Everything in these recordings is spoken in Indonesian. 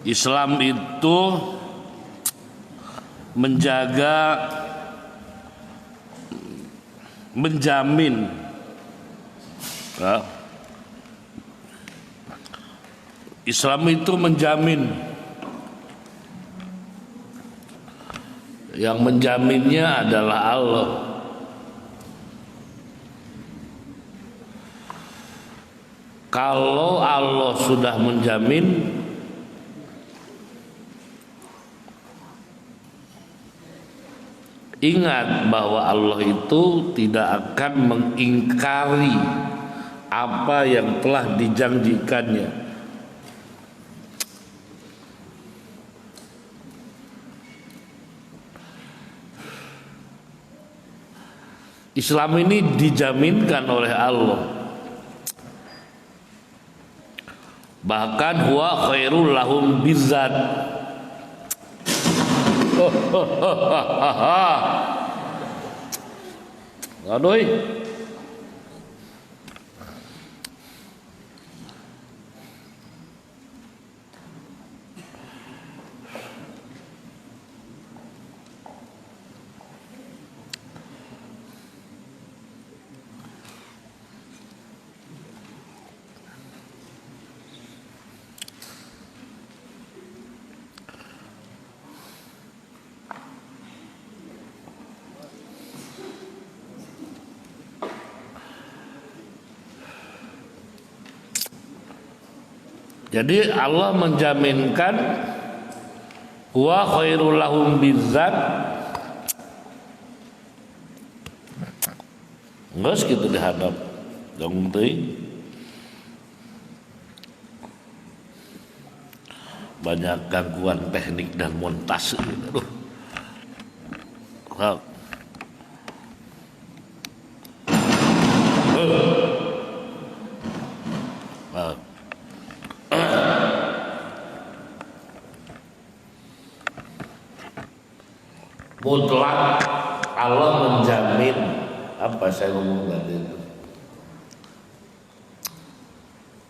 Islam itu menjaga, menjamin ya. Islam itu menjamin, yang menjaminnya adalah Allah. Kalau Allah sudah menjamin, ingat bahwa Allah itu tidak akan mengingkari apa yang telah dijanjikannya. Islam ini dijaminkan oleh Allah. Bahkan huwa khairul lahum bizzat. Aduh. Jadi Allah menjaminkan wa khairul lahum bizzat. Nggak gitu dihadap dong teuing. Banyak gangguan teknik dan montase gitu. Wow. Mutlak Allah menjamin. Apa saya ngomong tadi itu?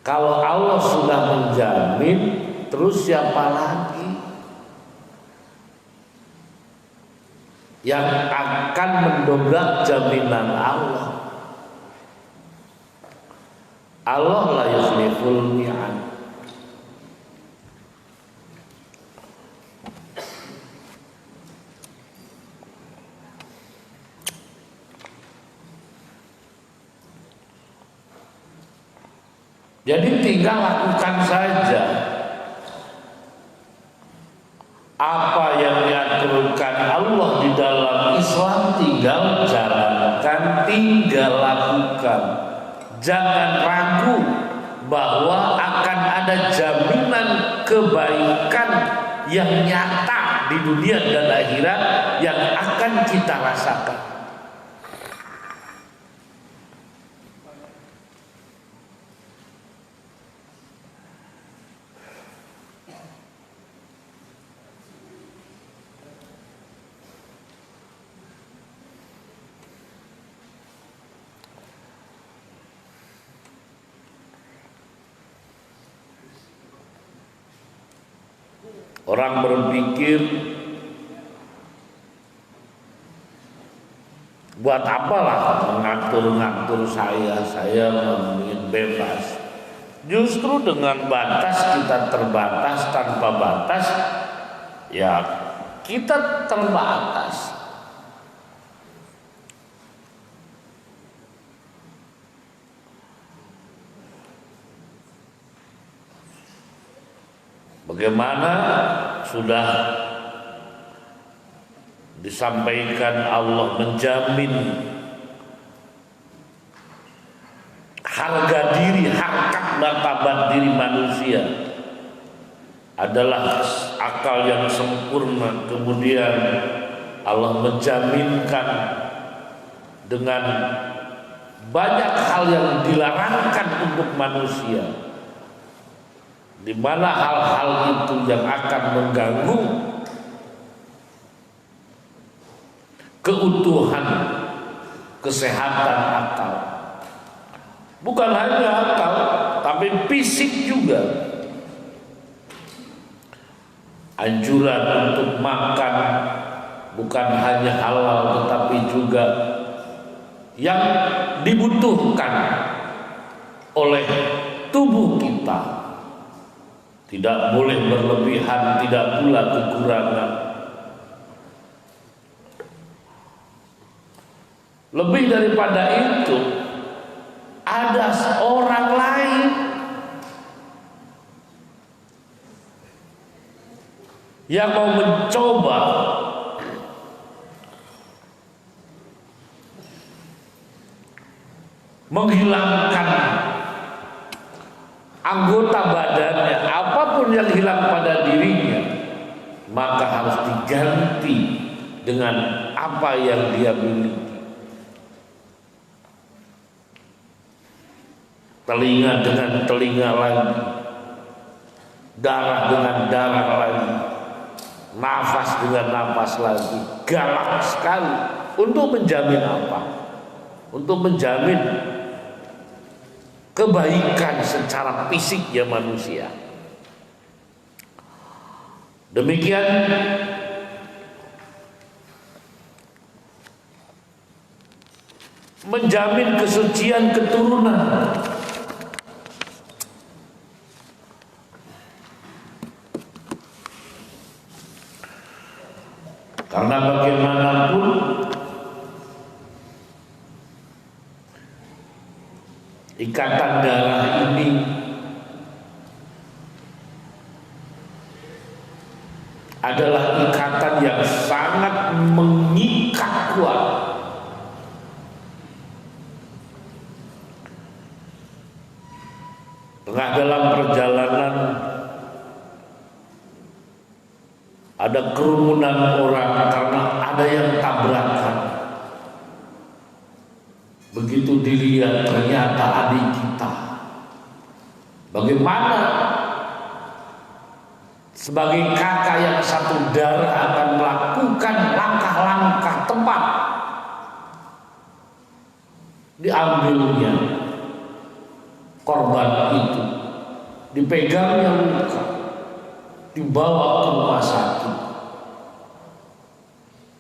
Kalau Allah sudah menjamin, terus siapa lagi yang akan mendobrak jaminan Allah? Allah la yukhliful mi'ad. Jadi tinggal lakukan saja apa yang diaturkan Allah di dalam Islam, tinggal jalankan, tinggal lakukan. Jangan ragu bahwa akan ada jaminan kebaikan yang nyata di dunia dan akhirat yang akan kita rasakan. Orang berpikir, buat apalah mengatur-ngatur saya ingin bebas. Justru dengan batas kita terbatas, tanpa batas ya kita terbatas. Bagaimana sudah disampaikan Allah menjamin harga diri, harkat martabat diri manusia adalah akal yang sempurna. Kemudian Allah menjaminkan dengan banyak hal yang dilarangkan untuk manusia, di mana hal-hal itu yang akan mengganggu keutuhan kesehatan akal. Bukan hanya akal, tapi fisik juga. anjuran untuk makan bukan hanya halal tetapi juga yang dibutuhkan oleh tubuh kita. Tidak boleh berlebihan, tidak pula kekurangan. Lebih daripada itu, ada seorang lain yang mau mencoba menghilangkan anggota badannya, apapun yang hilang pada dirinya, maka harus diganti dengan apa yang dia miliki. Telinga dengan telinga lagi, darah dengan darah lagi, nafas dengan nafas lagi. Galak sekali. Untuk menjamin apa? Untuk menjamin kebaikan secara fisiknya manusia. Demikian menjamin kesucian keturunan. Karena bagaimanapun ikatan darah ini adalah ikatan yang sangat mengikat kuat. Tengah dalam perjalanan ada kerumunan orang karena ada yang tabrakan. Begitu dilihat ternyata adik kita. Bagaimana sebagai kakak yang satu darah akan melakukan langkah-langkah tepat? Diambilnya korban itu, dipegangnya luka, dibawa ke rumah sakit.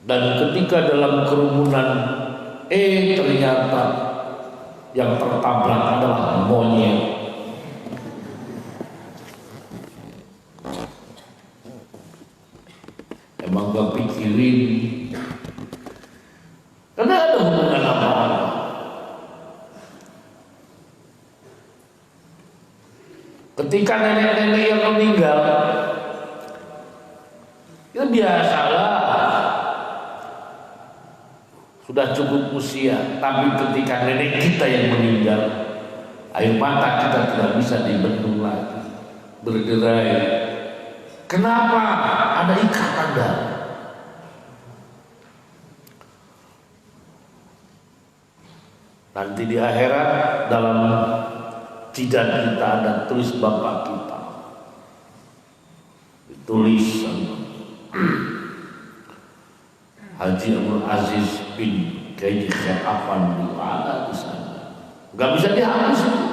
Dan ketika dalam kerumunan, ternyata yang tertabrak adalah monyet. Emang gak pikirin, karena ada hubungan apa-apa. Ketika nenek-nenek yang meninggal, itu biasalah, sudah cukup usia. Tapi ketika nenek kita yang meninggal, air mata kita tidak bisa dibendung lagi, berderai. Kenapa? Ada ikatan darah. Nanti di akhirat dalam jidat kita ada tulis bapak kita, ditulis Haji Abdul Aziz bin Kaji Khair Afandi ada di sana. Gak bisa dihapus itu.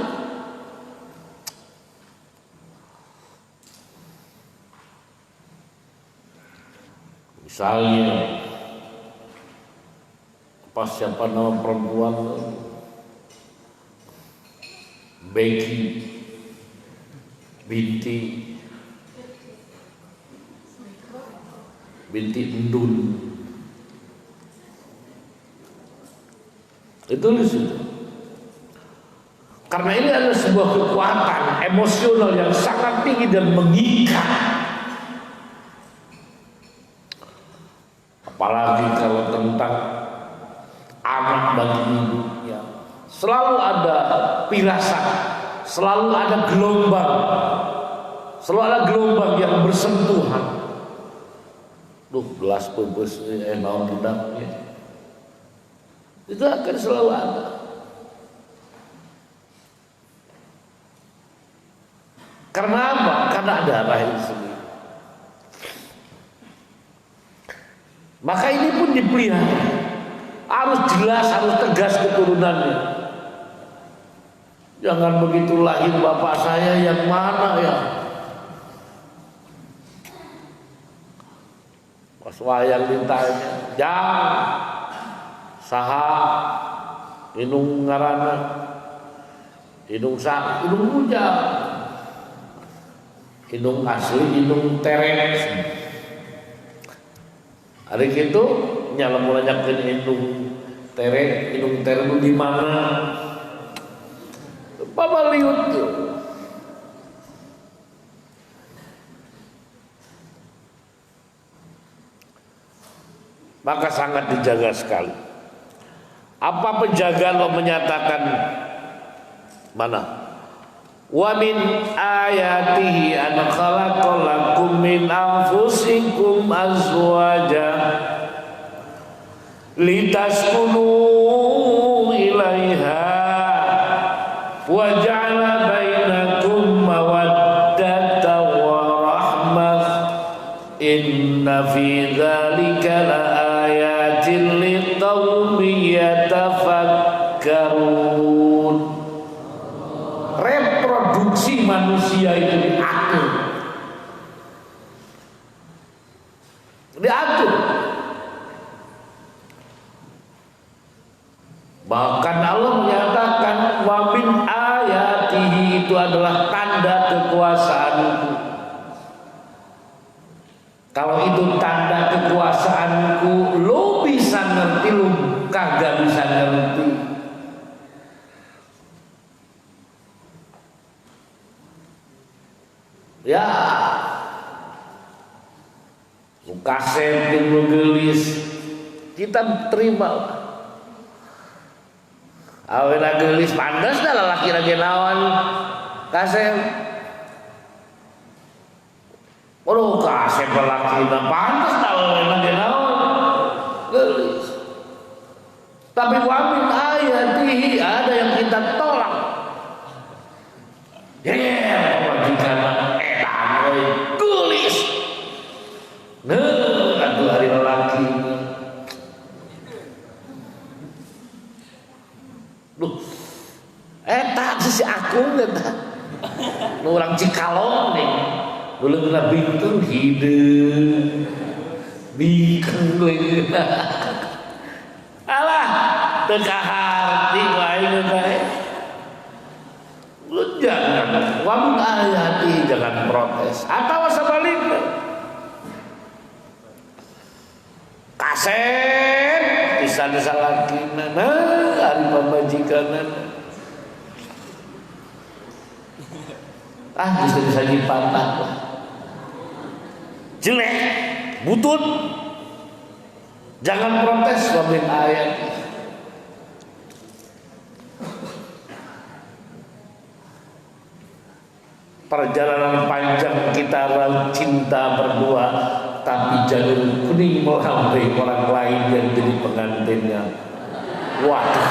Misalnya pas siapa nama perempuan Becky binti Endun, itu di situ. Karena ini adalah sebuah kekuatan emosional yang sangat tinggi dan mengikat. Apalagi kalau tentang anak dan ibunya, selalu ada pirasat, selalu ada gelombang yang bersentuhan. Gelas pebes naon redaknya, itu akan selalu ada. Karena apa? Karena ada darah itu sendiri. Maka ini pun dipelihara, harus jelas, harus tegas keturunannya. Jangan begitu lahir bapak saya yang mana ya, Pas wayang ditanya, "Jang, saha inung ngaranna?" Inung sak, inung Ujang. Inung asli, inung tereng. Hari itu nyala mulai nyakin inung tereng di mana? Papa liut tuh. Maka sangat dijaga sekali. Apa penjagaan lo menyatakan mana? Wa min ayatihi an khalaqalakum min anfusikum azwaja litaskunu ilaiha wa ja'ala bainakum mawaddatan wa rahmah inna fi dzalika la ayatin liqaumin yatafakkarun. Reproduksi manusia itu diatur. Bahkan Allah menyatakan wa min ayatihi, itu adalah tanda kekuasaanku. Kalau itu tanda kekuasaanku, lo bisa ngerti, lo kagak bisa ngerti. Ya, lu kaset, lu gelis, kita terima. Awena gelis pandas dah laki lagi nawan kaset. Waduh, kaset laki na pandas dah laki nawan gelis. Tapi wamin ayatihi, ada yang kita tolak. Majikan edan gelis. Nah, atuh hari lelaki. Duh, eta si akung eta. Nu urang Cikalong nih. Uleungna bingkeung hideung. Bingkeung deui. Alah, teu kaharti wae bae. Lu jangan wamin ayati, jangan protes. Atau sebaliknya, kaset bisa lakina, hari pembajikanan, bisa dipantah lah, jelek, butut, jangan protes wamin ayati. Perjalanan panjang kita raut cinta berdua, tapi jalur kuning melambai orang lain yang jadi pengantinnya. Waduh.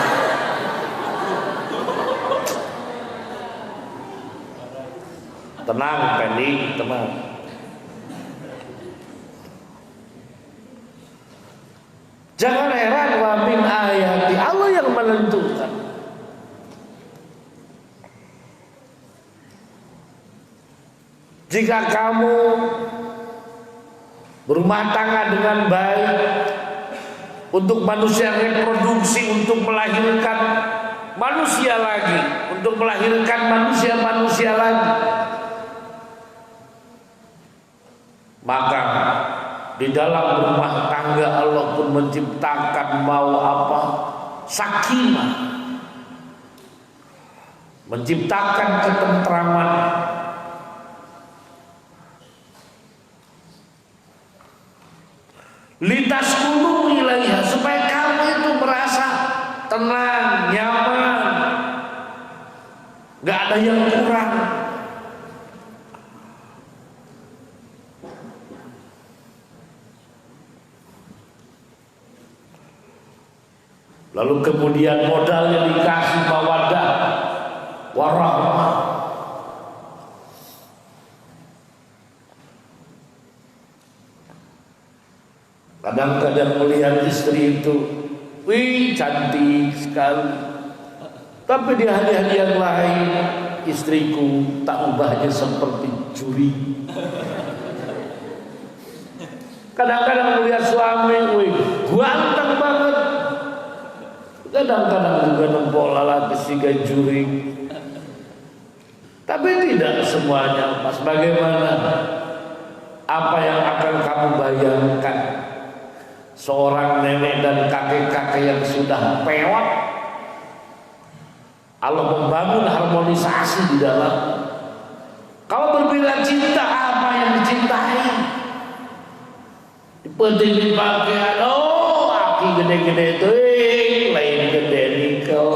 Tenang, Penny, tenang. Jangan heran wa min ayati, Allah yang menentukan. Jika kamu berumah tangga dengan baik, untuk manusia reproduksi, untuk melahirkan manusia lagi, untuk melahirkan manusia-manusia lagi, maka di dalam rumah tangga Allah pun menciptakan mau apa? Sakinah, menciptakan ketentraman. Litaskunu ilaiha, supaya kamu itu merasa tenang, nyaman, gak ada yang kurang. Lalu kemudian modalnya dikasih mawaddah warahmah. Kadang-kadang melihat istri itu, wih cantik sekali, tapi di hari-hari yang lain istriku tak ubahnya seperti juri. Kadang-kadang melihat suami, wih, ganteng banget. Kadang-kadang juga nempol lagi siga juring. Tapi tidak semuanya, Mas. Bagaimana? Apa yang akan kamu bayangkan? Seorang nenek dan kakek-kakek yang sudah pewat, Allah membangun harmonisasi di dalam. Kalau berbeda cinta, apa yang dicintai? Penting dipakai, oh, aki gede-gede itu, lain gede nikel.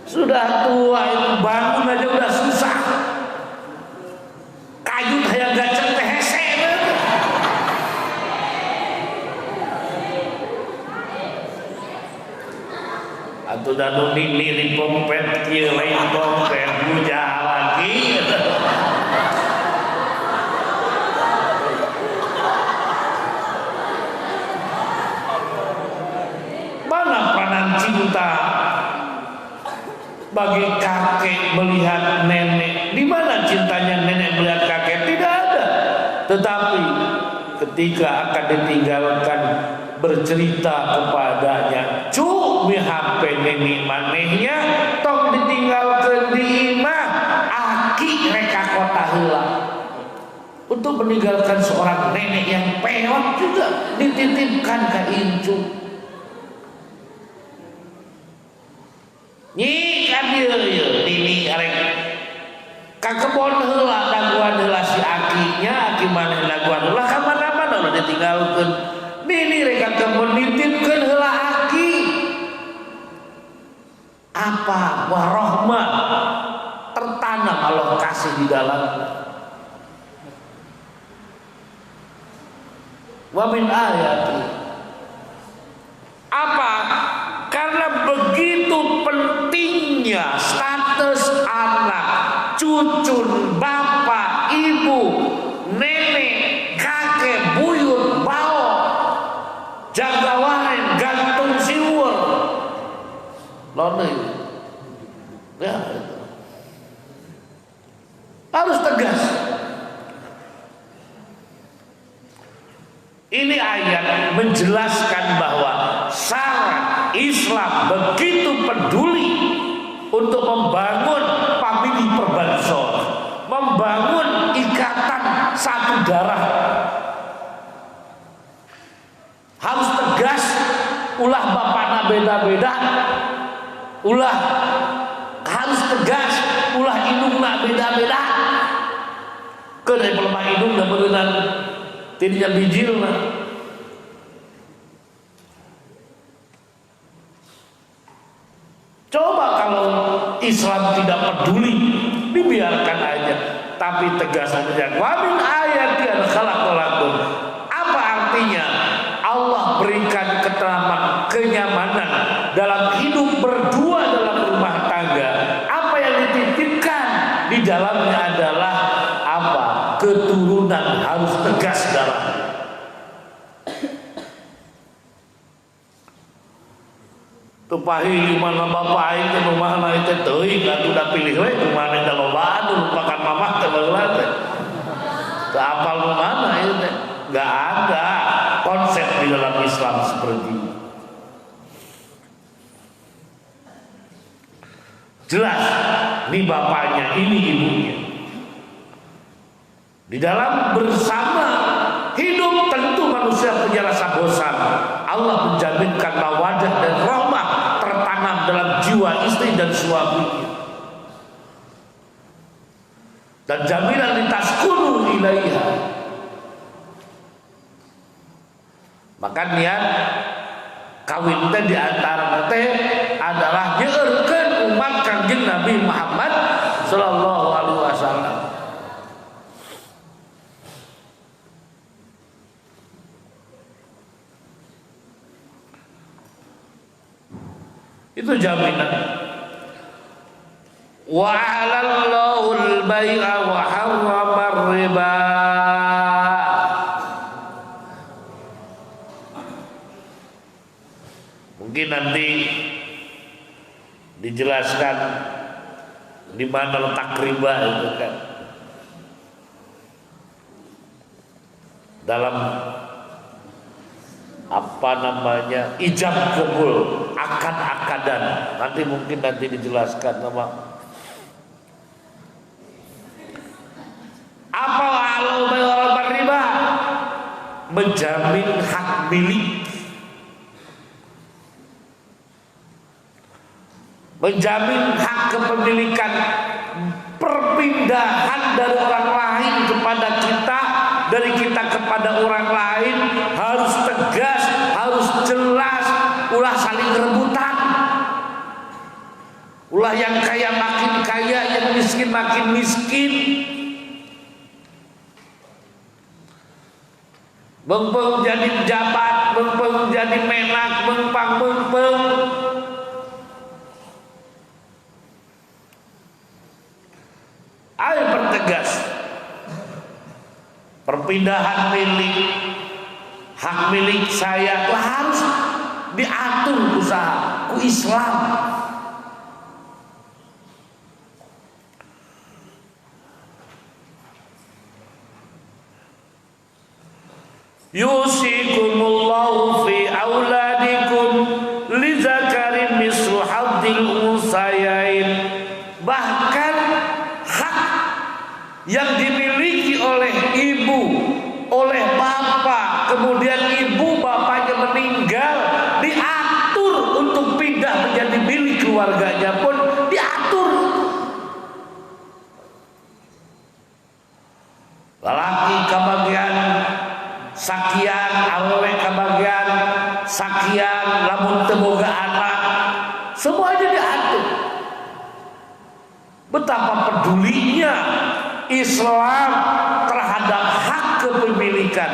Sudah tua itu bangun aja udah susah. Kayu kayak gaceng teh hese. Atuh danu nini pompet kieu lain pompet bujah lagi. Mana peranan cinta bagi kakek melihat nenek? Di mana cintanya nenek melihat kakek? Tidak ada. Tetapi ketika akan ditinggalkan, bercerita kepadanya, cuk mi HP nenek manehnya tong ditinggalkan di imah aki reka kota heula. Untuk meninggalkan seorang nenek yang peot juga dititipkan ke incu. Nyi kan ieu nini arek ka kebon heula daguan heula si akinya, aki maneh daguan heula ka mana-mana udah ditinggalkeun. Nini rek ka kebon nitipkeun heula aki. Apa warahmah tertanam Allah kasih di dalamnya. Wa min ayati. Apa? Karena begitu pentingnya status anak, cucu, bapak, ibu, nenek, kakek, buyut, bau, jaga waren, gantung siwur, lone, ya, harus tegas. Ini ayat menjelaskan bahwa syara Islam begitu peduli untuk membangun famili perbansor, membangun ikatan satu darah. Harus tegas, ulah bapakna beda-beda, ulah harus tegas, ulah indungna beda-beda. Kedai pelemah indung dan berenang tidak bijilna. Coba kalau Islam tidak peduli, dibiarkan aja. Tapi tegas saja. Wa min ayati an khalaqalakum. Apa artinya? Allah berikan ketenangan, kenyamanan dalam hidup berdua dalam rumah tangga. Apa yang dititipkan di dalamnya adalah apa? Keturunan harus tegas darah. Tupahi mana bapak itu rumah na itu teuing atuh da pilih we kumana da lobaan lupakan mamah teh baheula teh. Teu apal mana itu teh. Enggak ada konsep di dalam Islam seperti ini. Jelas ini bapaknya, ini ibunya. Di dalam bersama hidup tentu manusia punya rasa bosan. Allah menjaminkan mawaddah dan rahmah tertanam dalam jiwa istri dan suami. Dan jaminan litaskunu ilaiha. Maka niat kawin teh di antara teh adalah nyeurkeun umat Kangjeng Nabi Muhammad sallallahu alaihi wasallam. Itu jaminan. Wa 'alallahu al-bai'a wa harrama ar-riba. Mungkin nanti dijelaskan Di mana letak riba itu kan? Dalam apa namanya, ijab kabul, akad-akadan. Nanti dijelaskan nama apa halal bayar riba, menjamin hak milik, menjamin hak kepemilikan, perpindahan dari orang lain kepada kita, dari kita kepada orang lain harus tegas, harus jelas, ulah saling rebutan, ulah yang kaya makin kaya, yang miskin makin miskin. Bengpeng jadi pejabat, bengpeng jadi menak, bengpeng. Ayo pertegas. Perpindahan milik, hak milik saya itu harus diatur usaha ku Islam. Yusikumullahu fi auladikum lizakarin mislu hadzil unsayain. Bahkan hak yang dimiliki oleh ibu, oleh bapak, kemudian ibu bapaknya meninggal, diatur untuk pindah menjadi milik keluarganya pun diatur. Lelaki kebagian sakian, awewe kebagian sakian, lamun teu boga anak, semuanya diatur. Betapa pedulinya Islam terhadap hak kepemilikan.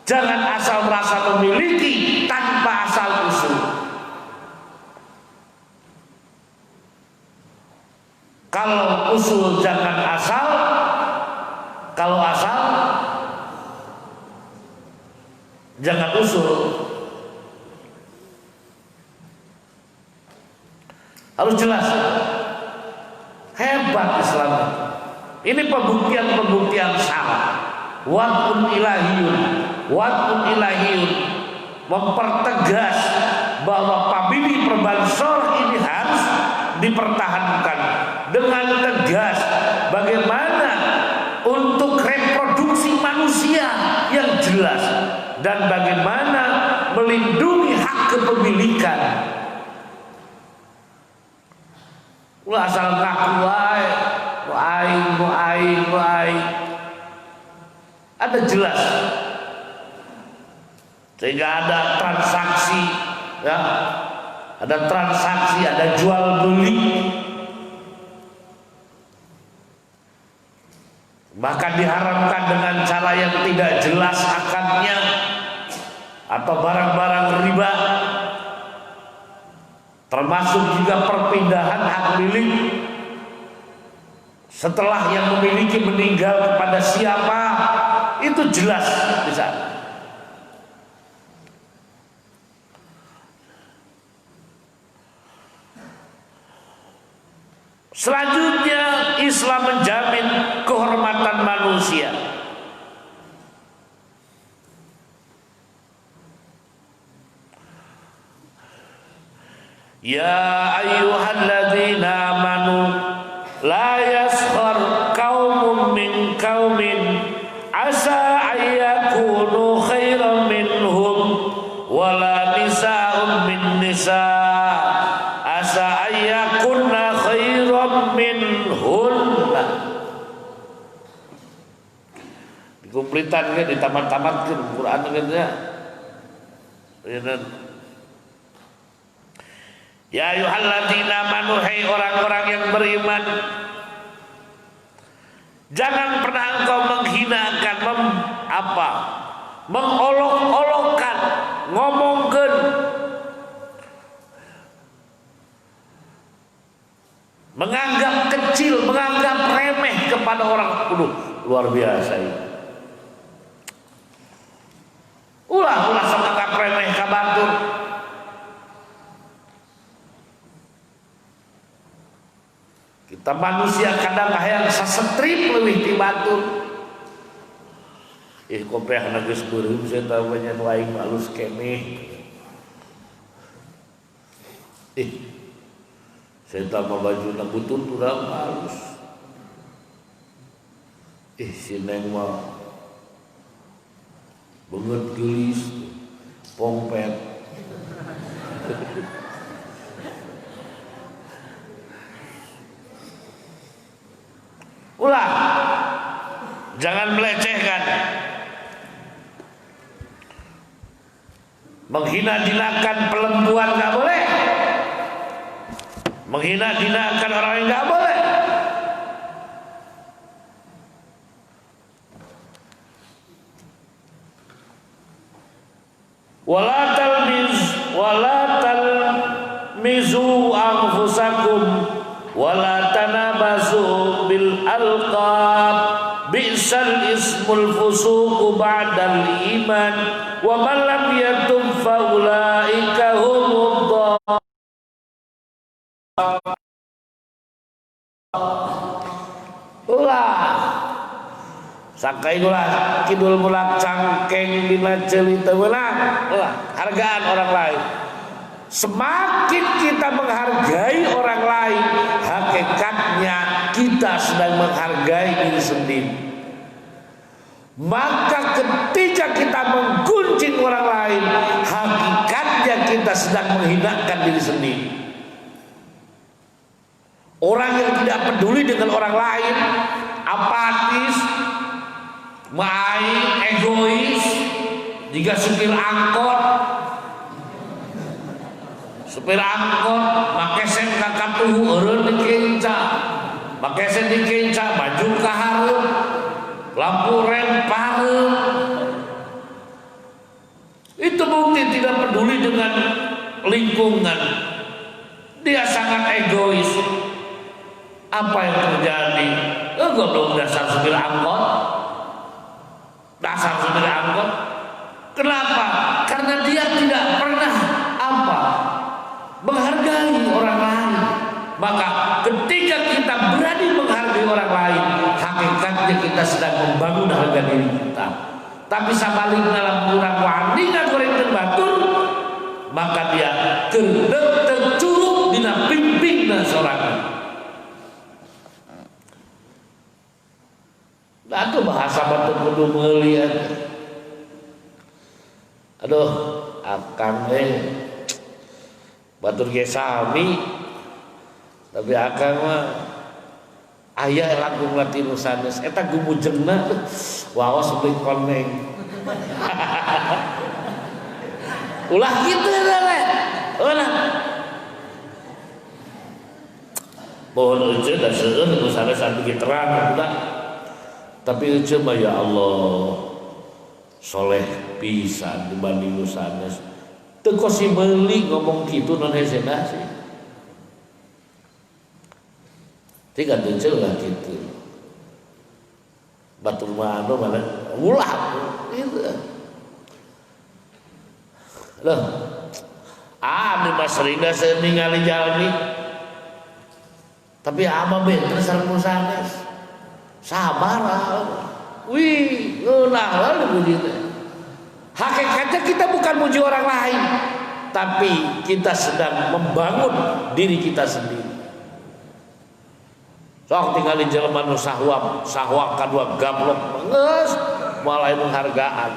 Jangan asal merasa memiliki tanpa asal usul. Kalau usul jangan asal, kalau asal jangan usul. Harus jelas. Hebat Islam. Ini pembuktian salah. Wad'un ilahiyun mempertegas bahwa pamili perbansor ini harus dipertahankan dengan tegas. Bagaimana untuk reproduksi manusia yang jelas, dan bagaimana melindungi hak kepemilikan. Ulah asal ngaku wae, mu aing. Ada jelas. Sehingga ada transaksi, ya. Ada transaksi, ada jual beli. Bahkan diharamkan dengan cara yang tidak jelas akadnya, atau barang-barang riba. Termasuk juga perpindahan hak milik setelah yang memiliki meninggal kepada siapa, itu jelas di sana. Selanjutnya Islam menjamin kehormatan manusia. Ya ayyuhalladzina amanu la yaskhar qaumun min qaumin asa ayyakunu khairan minhum wala nisa'un min nisa' asa ayyakunna khairan minhunna. Dikumplitan kan, ditamat-tamatkan Quran kan ya. Ya ayyuhalladzina amanu, hai orang-orang yang beriman, jangan pernah engkau menghinakan, mengolok-olokkan, ngomongkeun, menganggap kecil, menganggap remeh kepada orang. Luar biasa ini. Ulah menganggap remeh ka batur. Ta manusia kadang hayang sasetrip leuwih ti batur. Kopiahna geus beureum saya tahu banyak lain halus keneh. Saya tahu bajuna butun urang halus. Si Neng mah beungeut geulis pongpet. Ulah jangan melecehkan, menghina-hinakan perempuan nggak boleh, menghina-hinakan orang yang nggak boleh. Wala talmizu anfusakum wala tanabazu bil alqab bi'sal ismul fusuq ba'dal iman wa man lam yatub fa ulaika humud sakai ulah kidul mulak cangkeng dina ceuli teu meunang ulah hargaan orang lain. Semakin kita menghargai orang lain, hakikatnya kita sedang menghargai diri sendiri. Maka ketika kita menggunjing orang lain, hakikatnya kita sedang menghinakan diri sendiri. Orang yang tidak peduli dengan orang lain, apatis, main, egois, jika supir angkot make sen kakatuhu eureun dikenca, make sen dikenca baju kahareum, lampu rem pareum. Itu bukti tidak peduli dengan lingkungan. Dia sangat egois. Apa yang terjadi? Goblok dasar supir angkot. Kenapa? Karena dia tidak pernah menghargai orang lain. Maka ketika kita berani menghargai orang lain, hakikatnya kita sedang membangun harga diri kita. Tapi sabaling dalam kurang wani ngagorengkeun batur, maka dia keudeuh teu curug dina pimpingna sorangan. Atuh bahasa batur kudu meuli. Aduh, akang batur ge sami, tapi akang mah aya langkung latinu sanes eta gumujengna waos beli koneng. Ulah kitu teh. Ulah. Mohon euceun da seueur nu sanes anu terang udah. Tapi euceun mah ya Allah soleh pisan dibanding nu sanes. Teu kosi meuli ngomong kitu non hesena sih. Tiga tujuh lah gitu. Batur mano mana ulah itu. Loh, di mas rinda ningali jalmi. Tapi ama bener sareng sanes. Sabar. Wih, ngeunah lah dipuji teh. Hakikatnya kita bukan muji orang lain, tapi kita sedang membangun diri kita sendiri. Sok tinggalin jelema nu sahwa kadua gablok geus mulai menghargaan.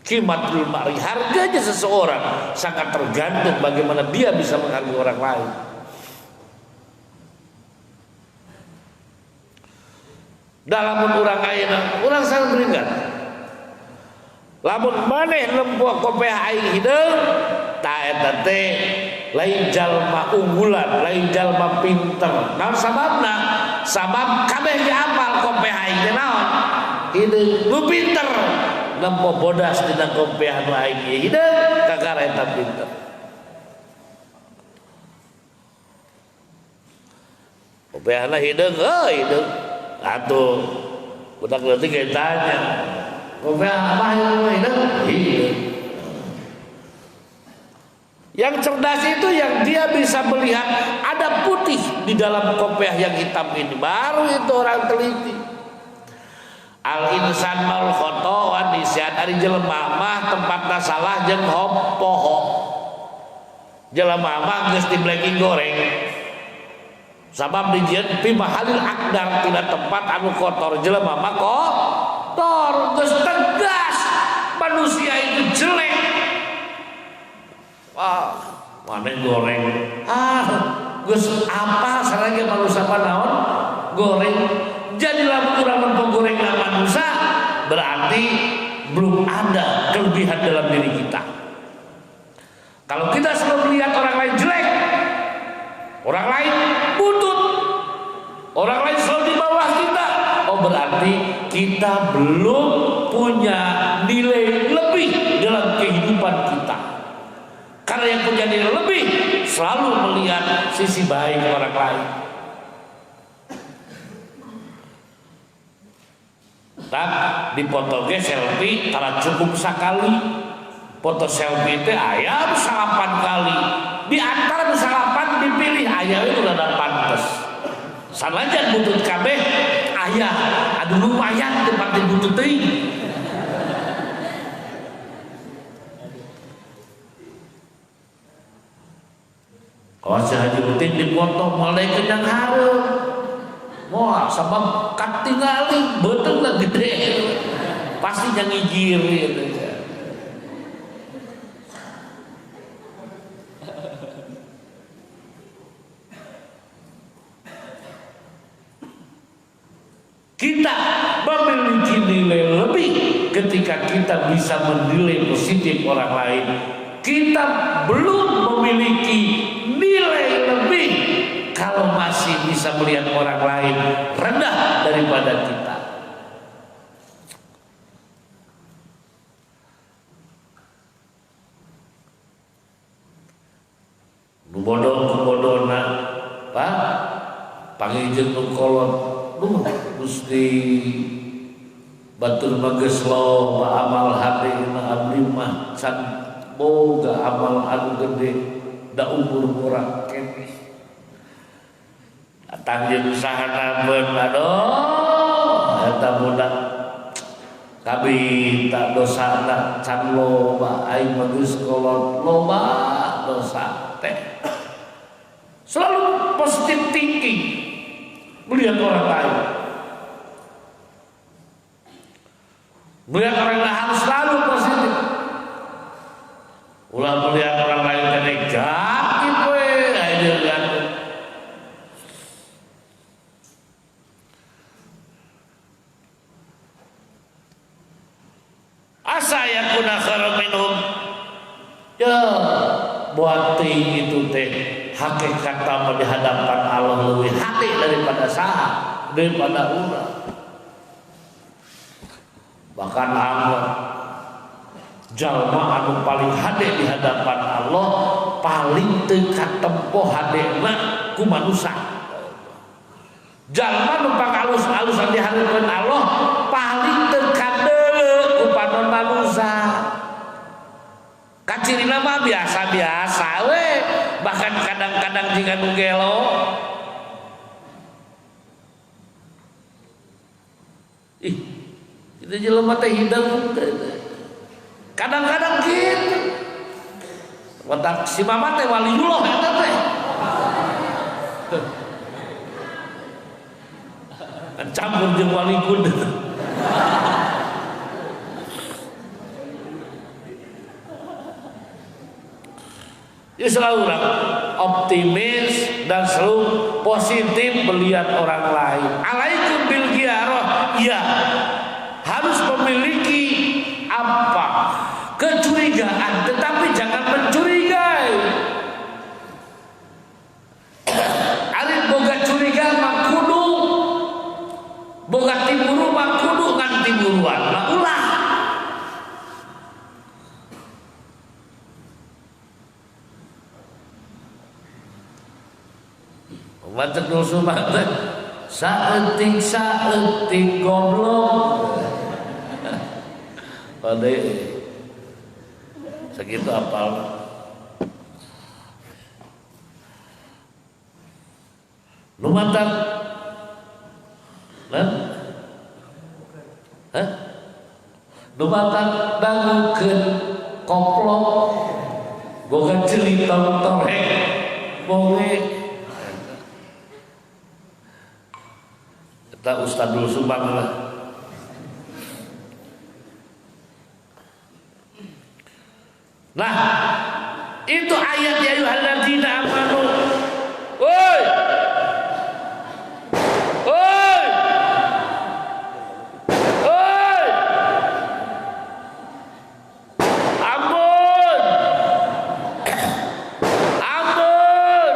Qimatul mari, harganya seseorang sangat tergantung bagaimana dia bisa menghargai orang lain. Dalam urang ayeuna, urang sangat beringat. Lamun maneh lempuh kopeah aing hideung, ta eta teh lain jalma unggulan, lain jalma pinter. Naon sababna? Sabab kabeh ge apal kopeah aing teh naon? Hideung nu pinter. Lempuh bodas dina kopeah nu aing ge hideung, kakara eta pinter. Kopeahna hideung, hideung. Atuh budak leutik ge tanya. Kopeah apa yang hidup? Yang cerdas itu yang dia bisa melihat ada putih di dalam kopiah yang hitam ini. Baru itu orang teliti. Al insan mal khoto wa nisyan ari jelema mah tempatna salah jeung poho. Jelema mah geus dibleki goreng. Sabab dijieun fi mahalil akdar tina tempat anu kotor. Jelema mah kotor, geus tegas. Manusia itu jelek. Wah, mana goreng? Geus apa sareng manusia naon? Goreng. Jadi lamun urang menggoreng manusia berarti belum ada kelebihan dalam diri kita. Kalau kita selalu melihat orang lain jelek, orang lain butut, orang lain selalu di bawah kita, oh berarti kita belum punya nilai lebih dalam kehidupan kita. Karena yang punya nilai lebih selalu melihat sisi baik orang lain. Tak dipoto ge selfie tara cukup sekali. Foto selfie teh aya 8 kali. Di antara 8 dipilih aya itu udah pantes. Sanajan butut kabeh aya, aduh lumayan tempat di butut teuing. Kalau si Haji Udin dipoto mulai kenyang hareum. Wah, sabab katingali betul lah gede. Pasti yang ngigir gitu. Kita memiliki nilai lebih ketika kita bisa menilai positif orang lain. Kita belum memiliki nilai lebih kalau masih bisa melihat orang lain rendah daripada kita. Nu bodoh-bodona, Pak, panggiljeun nu kolot, Gusti batur mageus loba amal hadina abdi mah can boga amal anu gede da umur urang keneh. Tanjeun usahana beun aduh eta budak kabita dosana can loba aing mah geus kolot loba dosa teh. Selalu positive thinking melihat orang lain. Melihat orang lain harus selalu positif. Ulah melihat orang lain negatif we aja kan. Asa yakuna khairan minhum. Ya, buat ting itu teh hakikat mah di hadapan Allah lebih hati daripada saha, daripada urang. Bahkan Allah jalma anu paling hade di hadapan Allah paling teu katempo hadena ku manusia. Jalma nu pangalus-alusan di hadapan Allah paling teu kadeuleu ku panon manusia. Kacirina mah biasa-biasa we, bahkan kadang-kadang jika nu gelo. Ih, itu jelema teh hidang kadang-kadang gitu. Watak si mama teh waliullah eta teh. Campur jeung wali kudu. Jadi selalu optimis dan selalu positif melihat orang lain. Alaikum bil ghiyarah. Ya, harus memiliki apa? Kecurigaan, tetapi jangan mencurigai. Ari boga curiga mah kudu boga tiburu mah kudu ngan tiburuan mah ulah. Macam dosa mata saeutik goblok. Pada segitu apal. Lumatak lumatak dangukeun koplok boga cerita torek bonge eta Ustadul Subang lah. Nah, itu ayat ya ayyuhalladzina amanu. Woi. Woi. Woi. Ampun. Ampun.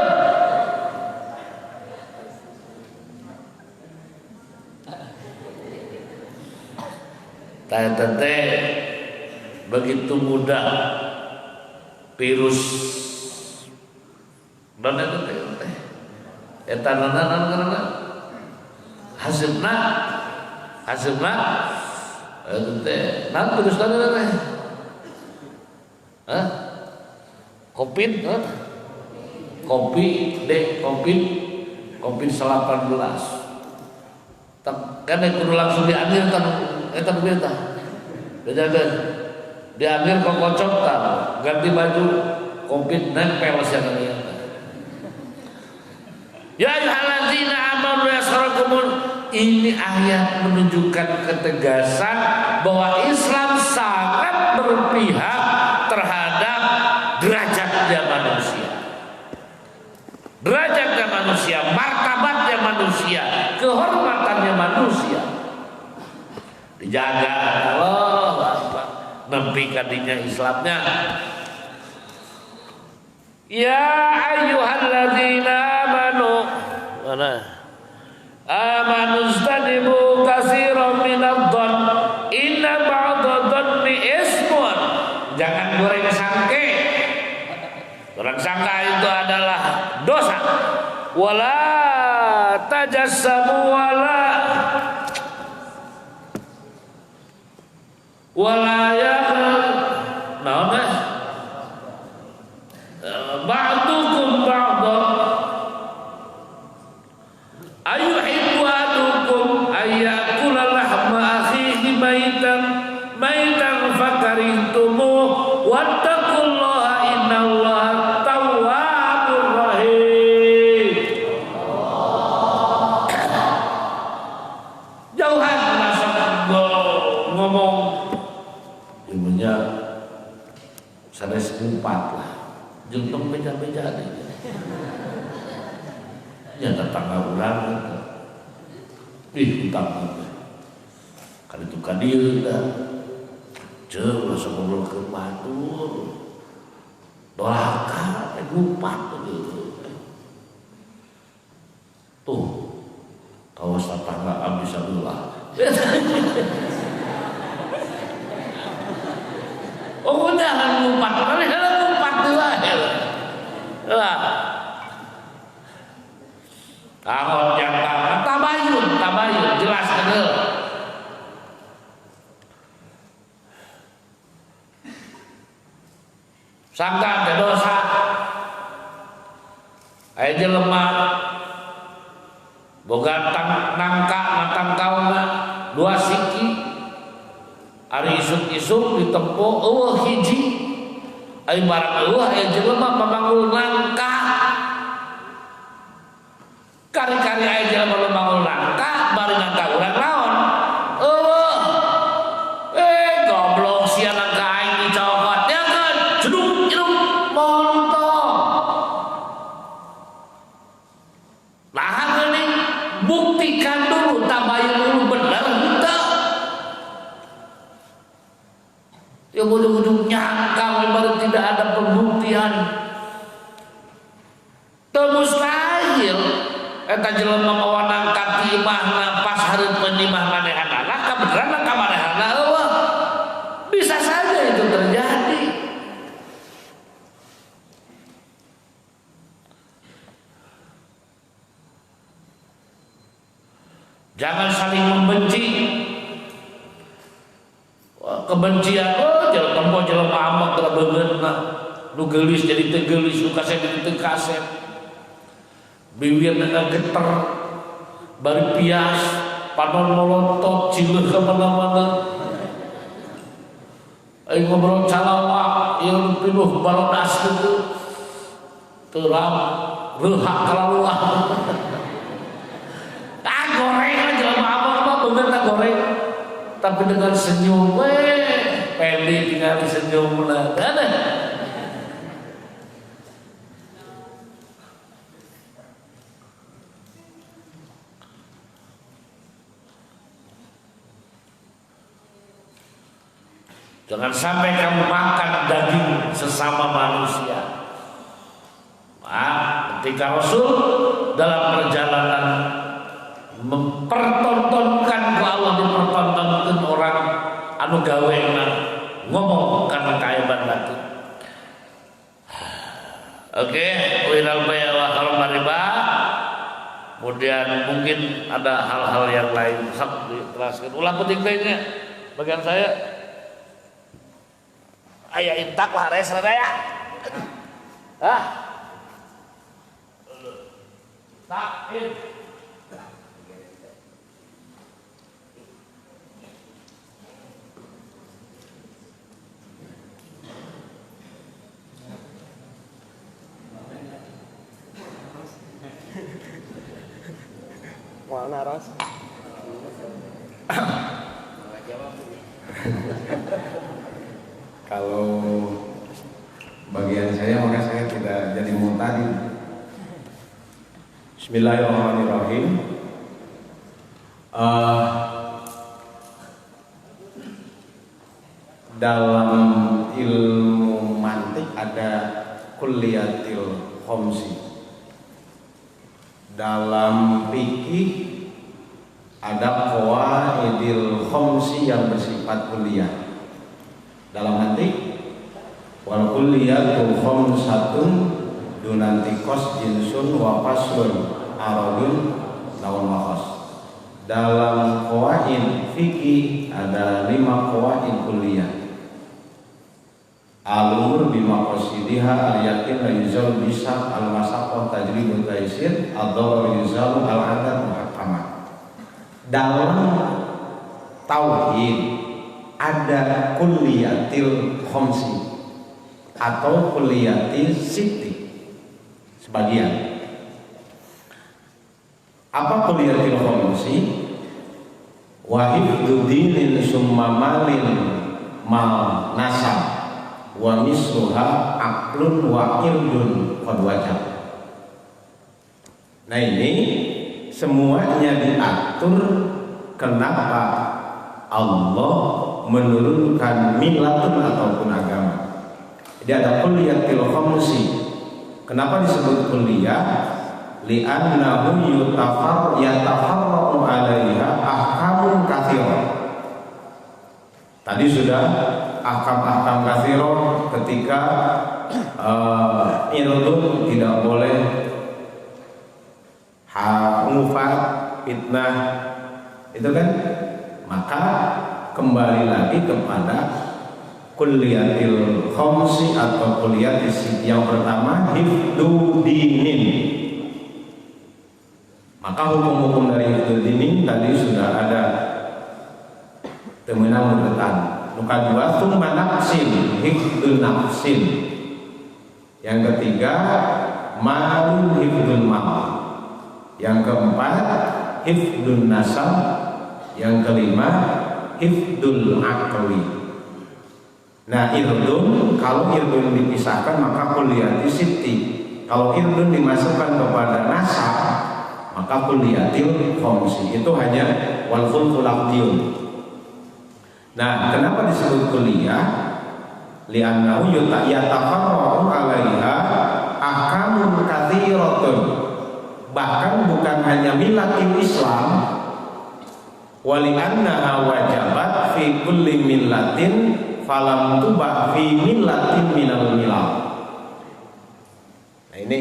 Tete begitu mudah virus dan itu teh eta nanana hasibna teh nan virus nanana teh covid covid 18 kan kudu langsung diambil kan eta berita bejagan diambil kok kocok kan ganti baju covid nempel siapa dia ya ayyuhalladzina amanu yasrakumun. Ini ayat menunjukkan ketegasan bahwa Islam sangat berpihak terhadap derajatnya manusia, martabatnya manusia, kehormatannya manusia dijaga. Allah nempi kadinya Islamnya. Ya ayyuhalladzina amanu amanustanibu katsiran minadh-dhann inna ba'dadh-dhanni ismun. Jangan goreng sangke. Goreng sangka itu adalah dosa. Wala tajassamu wala ba'dukum ba'dhan ayuhibbu ahadukum ayyakula lahma akhihi maitan fakarihtumuh wattaqullaha innallaha tawwabur rahim. Jauhan rasa ngomong ibunya sanes 4 lah jeung beja-beja deh. Ya tetangga urang utang kan itu kadir dah jeung rasa ngobrol ke batur doakan lupa tuh kawas tetangga abdi sabelah. Oh jangan lupa kali lupa lah. Tahun yang tabayun jelas bener. Sangka ada dosa. Aya jelema boga nangka matang kauna 2 siki. Ari isuk-isuk ditempo eueuh hiji. Ai barang eueuh aya jelema pamanggul nangka. Kari-kari aya jelema pamanggul nangka bari nangka urang naon? Eueuh. Goblok sia nangka aing dicokot ya kan. Jeduk montong. Lahan geuning buktikan dulu tabayun dulu bener henteu. Ya ujung-ujung nyangka baru tidak ada pembuktian. Teu mustahil eta jelema mawa nangka ti imahna pas hareup menimah manehanna kabeneran ka manehanna eueuh. Bisa saja itu terjadi. Jangan saling membenci. Kebencian jelema amak telah beungeutna nu geulis jadi teu geulis nu kaset jadi teu kaset bibir dengan geter, bari pias, panon molontot, cileh kemana-mana. Ayo ngobrol calawak, yang pinuh balodas itu, terang, rehak kalaluah. Tak goreng aja apa bener tak goreng, tapi dengan senyum, pendek tinggal senyum lah, ada. Jangan sampai kamu makan daging sesama manusia. Ketika Rasul dalam perjalanan mempertontonkan ke Allah, dipertontonkan orang anu gawe ngomong karena keaiban lagi. Oke, wiral baya wa haram riba. Kemudian mungkin ada hal-hal yang lain sak diteraskan. Ulang penting-pentingnya bagian saya. Ayah intak lah res ya. Tak Mau naros. Kalau bagian saya maka saya tidak jadi muntadi. Bismillahirrahmanirrahim. Dalam ilmu mantik ada kulliyatil khomsi. Dalam fikih ada qawaidil khomsi yang bersifat kuliah. Dalam mantik wal kulliyatul khamsatun dunantikos jinsun wa faslun aradun lawan makhas. Dalam qawaid fikih ada 5 qawaid kuliah. Al-umur bimaqasidiha al-yakin la yuzal bisa al-masaqah tajribul taisir ad-darar yuzal al-adat muhakkamah. Dalam tauhid ada kulliyatil khomsi atau kulliyatil sitti sebagian. Apa kulliyatil khomsi? Wahifdu dinin summa malin mal nasab wa misluha aklun wa irdun qad wajab. Nah ini semuanya diatur. Kenapa Allah menurunkan milatun ataupun agama? Jadi ada kulliyatil khomsi. Kenapa disebut kuliah? Li'annahu yatafarra'u 'alaiha ahkamun katsirah. Tadi sudah ahkam-ahkam katsirah ketika irdun tidak boleh ngufat, fitnah, itu kan. Maka kembali lagi kepada kulliyatil khomsi atau kulliyatil sitti. Yang pertama hifdu dinin. Maka hukum-hukum dari hifdu dinin tadi sudah ada temenang berdetan. Nuka dua summa nafsin hifdu nafsin. Yang ketiga malun hifdul mal. Yang keempat hifdun nasab. Yang kelima hifdul akli. Nah irdun, kalau irdun dipisahkan maka kuliyatil sitti. Kalau irdun dimasukkan kepada nasab maka kuliyatil khomsi. Itu hanya wal khulqul aqdiyun. Nah kenapa disebut kuliah? Li'annahu yatafarra'u 'alaiha ahkamun katsiratun. Bahkan bukan hanya milatil Islam, wali'annaha wajabat fi kulli millatin falam tubah fi millatin minal milal. Nah ini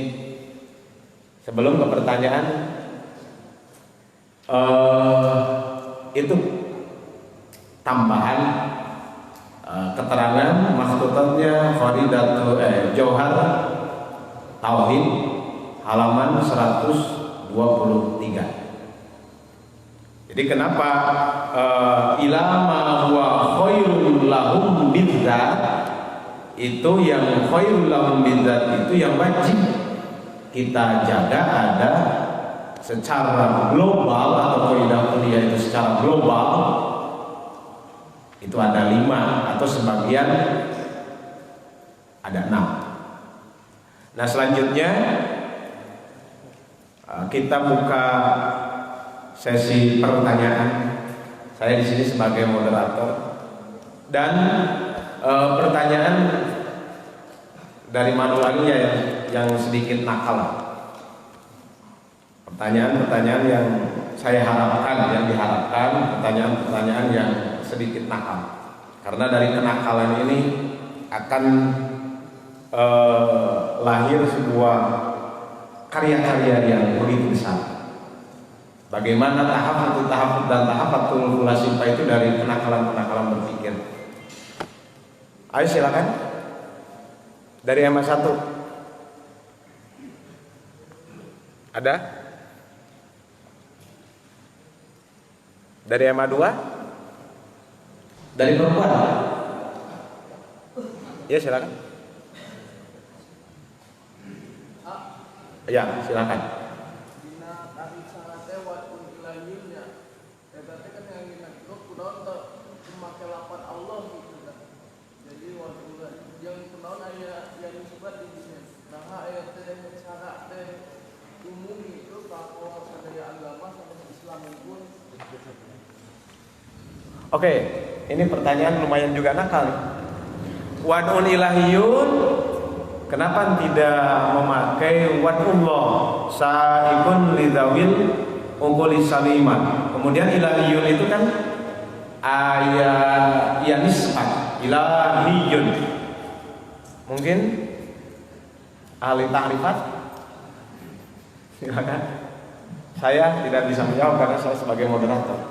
sebelum ke pertanyaan itu tambahan keterangan maksudnya Faridatu Jauhar Tauhid halaman 123. Jadi kenapa ilama huwa khairul lahum bidzat, itu yang khairul lahum bidzat itu yang wajib kita jaga ada secara global, atau kaidah kuliah itu secara global itu ada 5 atau sebagian ada 6. Nah selanjutnya kita buka sesi pertanyaan. Saya di sini sebagai moderator dan pertanyaan dari Manulangi yang sedikit nakal. Pertanyaan-pertanyaan yang saya harapkan, yang diharapkan, pertanyaan-pertanyaan yang sedikit nakal. Karena dari kenakalan ini akan lahir sebuah karya-karya yang begitu besar. Bagaimana tahap dan tahafatul simpa itu dari kenakalan-kenakalan berpikir. Ayo silakan. Dari MA1 ada? Dari MA2? Dari perempuan? Ya silakan. Ya silakan. Oke, ini pertanyaan lumayan juga nakal. Wad'un ilahiyun, kenapa tidak memakai wad'ullah sa'ikun lidawil ungkuli saliman. Kemudian ilahiyun itu kan ayat nisbat ilahiyun. Mungkin ahli ta'rifat silakan. Saya tidak bisa menjawab karena saya sebagai moderator.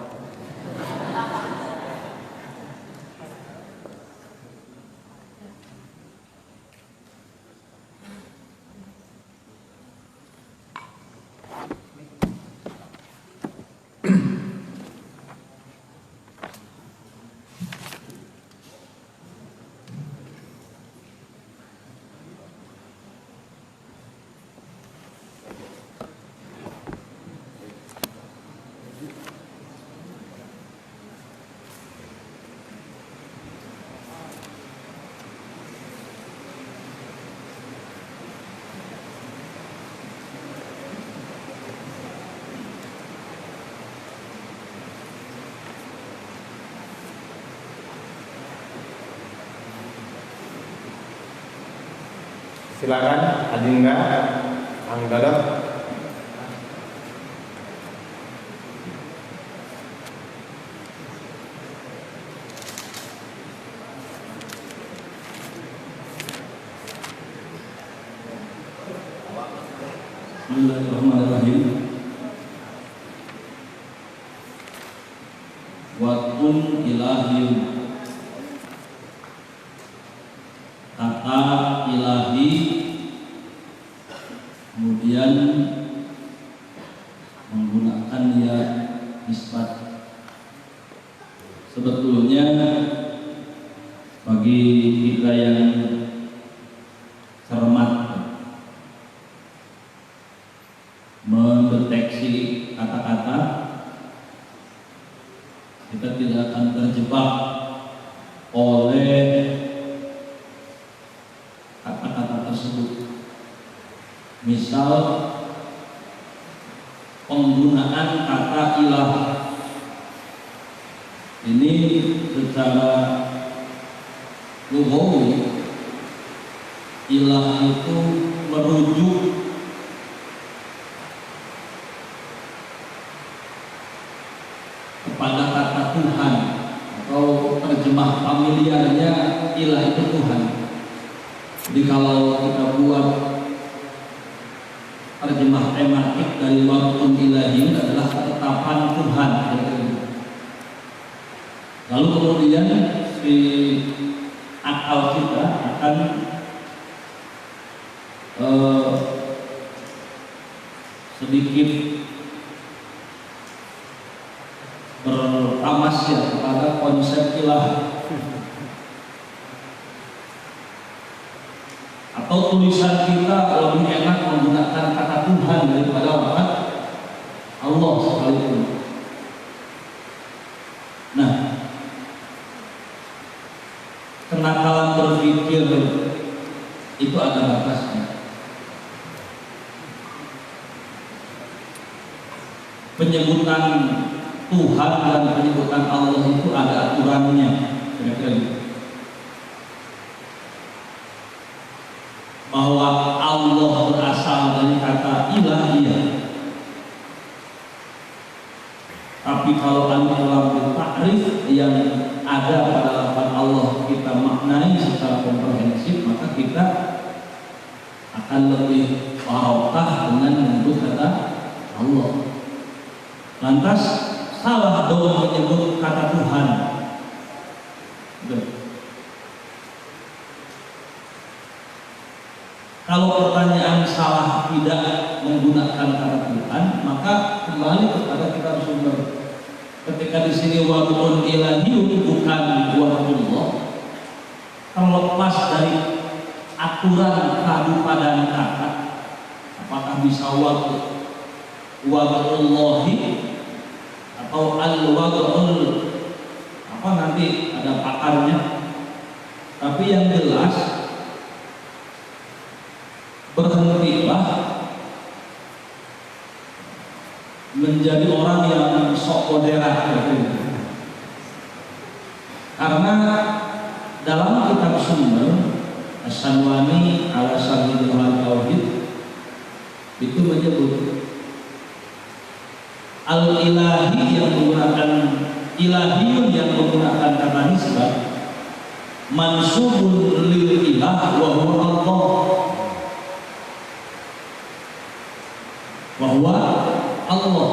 Silakan, Adinda, Anggadot. Bismillahirrahmanirrahim. Wad'un ilahiyun, kata ilahi kemudian menggunakan ya nisbat. Sebetulnya bagi kita yang cermat mendeteksi kata-kata, kita tidak akan terjebak oleh kata-kata tersebut. Misal penggunaan kata ilah ini secara lughawi, ilah itu merujuk kepada kata Tuhan, atau terjemah familiarnya ilah itu Tuhan. Jadi kalau kita buat terjemah tematik dari wad'un ilahiyun adalah ketetapan Tuhan. Lalu kemudian si akal kita akan sedikit bertamasya kepada konsep ilah atau tulisan kita lebih enak menggunakan kata Tuhan daripada apa Allah sekalipun. Nah, kenakalan berpikir itu ada batasnya. Penyebutan Tuhan dan penyebutan Allah itu ada aturannya, kira-kira gitu. Bahwa Allah berasal dari kata ilahiyah. Tapi kalau dalam takrif yang ada pada lafaz Allah kita maknai secara komprehensif, maka kita akan lebih barokah dengan menyebut kata Allah. Lantas salah dong menyebut kata Tuhan. Kalau pertanyaan salah tidak menggunakan kata Tuhan, maka kembali kepada kitab sumber. Ketika di sini wad'un ilahiyun bukan wad'ullah, terlepas dari aturan padupadan kata, apakah bisa wad'ullahi atau al-wad'ul apa nanti ada pakarnya. Tapi yang jelas berhentilah menjadi orang yang sok moderat gitu. Karena dalam kitab sumber As-Sanwani ala Syarhil Tauhid itu menyebut al-ilahi yang menggunakan ilahiyun yang menggunakan kata nisbah mansubun lil ilah wa huwa Allah, bahwa Allah.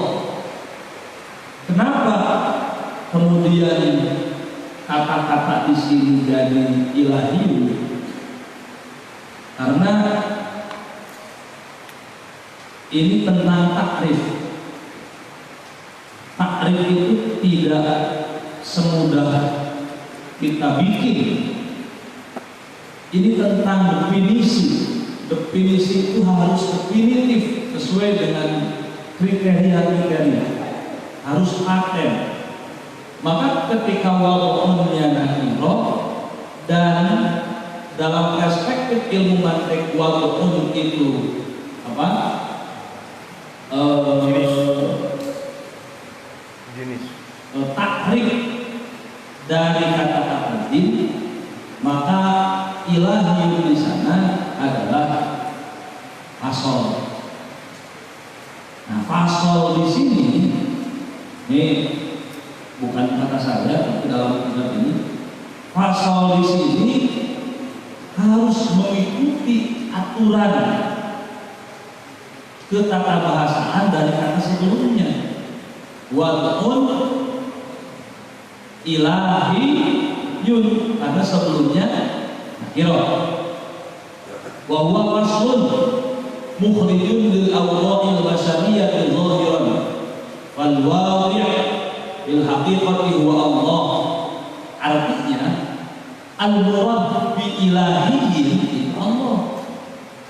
Kenapa kemudian kata-kata di sini jadi ilahiyun? Karena ini tentang takrif. Takrif itu tidak semudah kita bikin. Ini tentang definisi. Definisi itu harus definitif sesuai dengan kriteria-kriteria, harus paten. Maka ketika wad'unnya nakirah dan dalam perspektif ilmu mantik wad'un itu apa? Jenis Takrif dari kata takdim, maka ilahi di sana adalah fasol. Nah, fasol di sini ini bukan kata saya, tapi dalam kitab ini fasol di sini harus mengikuti aturan ketatabahasaan dari kata sebelumnya. Wad'un ilahi yun, karena sebelumnya nakirah. Wa huwa faslun mukhrijun lil awdha'il basyariyyati dhahiran wal wadi' bil haqiqati huwa Allah. Artinya al-murad bi ilahiyyin itu Allah.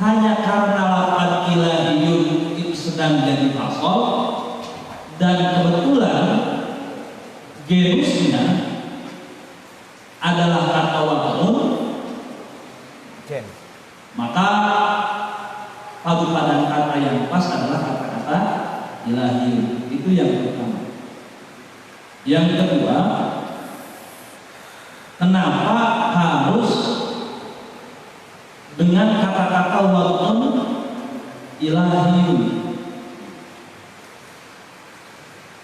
Hanya karena lafaz ilahiyun itu sedang jadi fasal dan kebetulan genusnya adalah kata wad'un, maka padupadan kata yang pas adalah kata-kata ilahi. Itu yang pertama. Yang kedua, kenapa harus dengan kata-kata wad'un ilahi?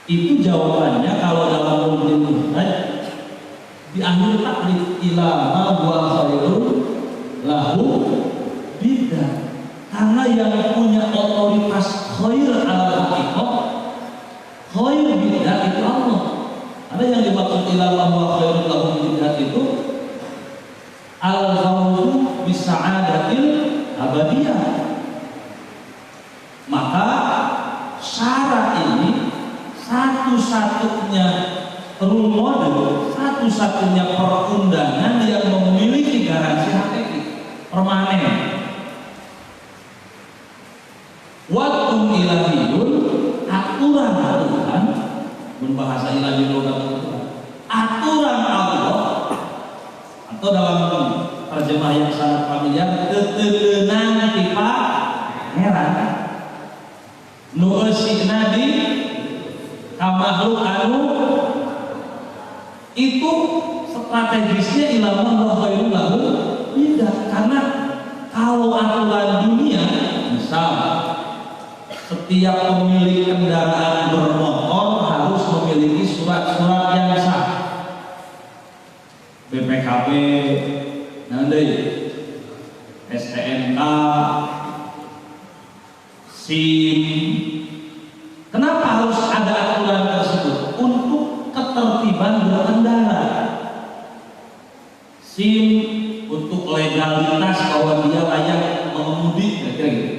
Itu jawabannya kalau dalam ulumul muhtaj di akhir takrif ilaha wa khairul lahu bidah. Karena yang punya otoritas khair ala haqiqah, khair bidah itu Allah. Ada yang dimaksud ilaha wa khairul lahu bidah itu al-ghawdu bisa'adatil abadiyah. Maka satu-satunya role model, satu-satunya perundangan yang memiliki garansi hakiki permanen. Watum ilahiyun, aturan Tuhan, berbahasa ilahiyun aturan Allah, atau dalam terjemah yang sangat familiar, ketenang tipa heran nuesi nadi kamakhluk anu itu strategisnya ilmu wa khairul lahu tidak. Karena kalau aturan dunia, misal setiap pemilik kendaraan bermotor harus memiliki surat-surat yang sah, BPKB, nanti STNK, SIM. Kenapa harus ada aturan tersebut? Untuk ketertiban berkendara. SIM untuk legalitas bahwa dia layak mengemudi, kira-kira gitu.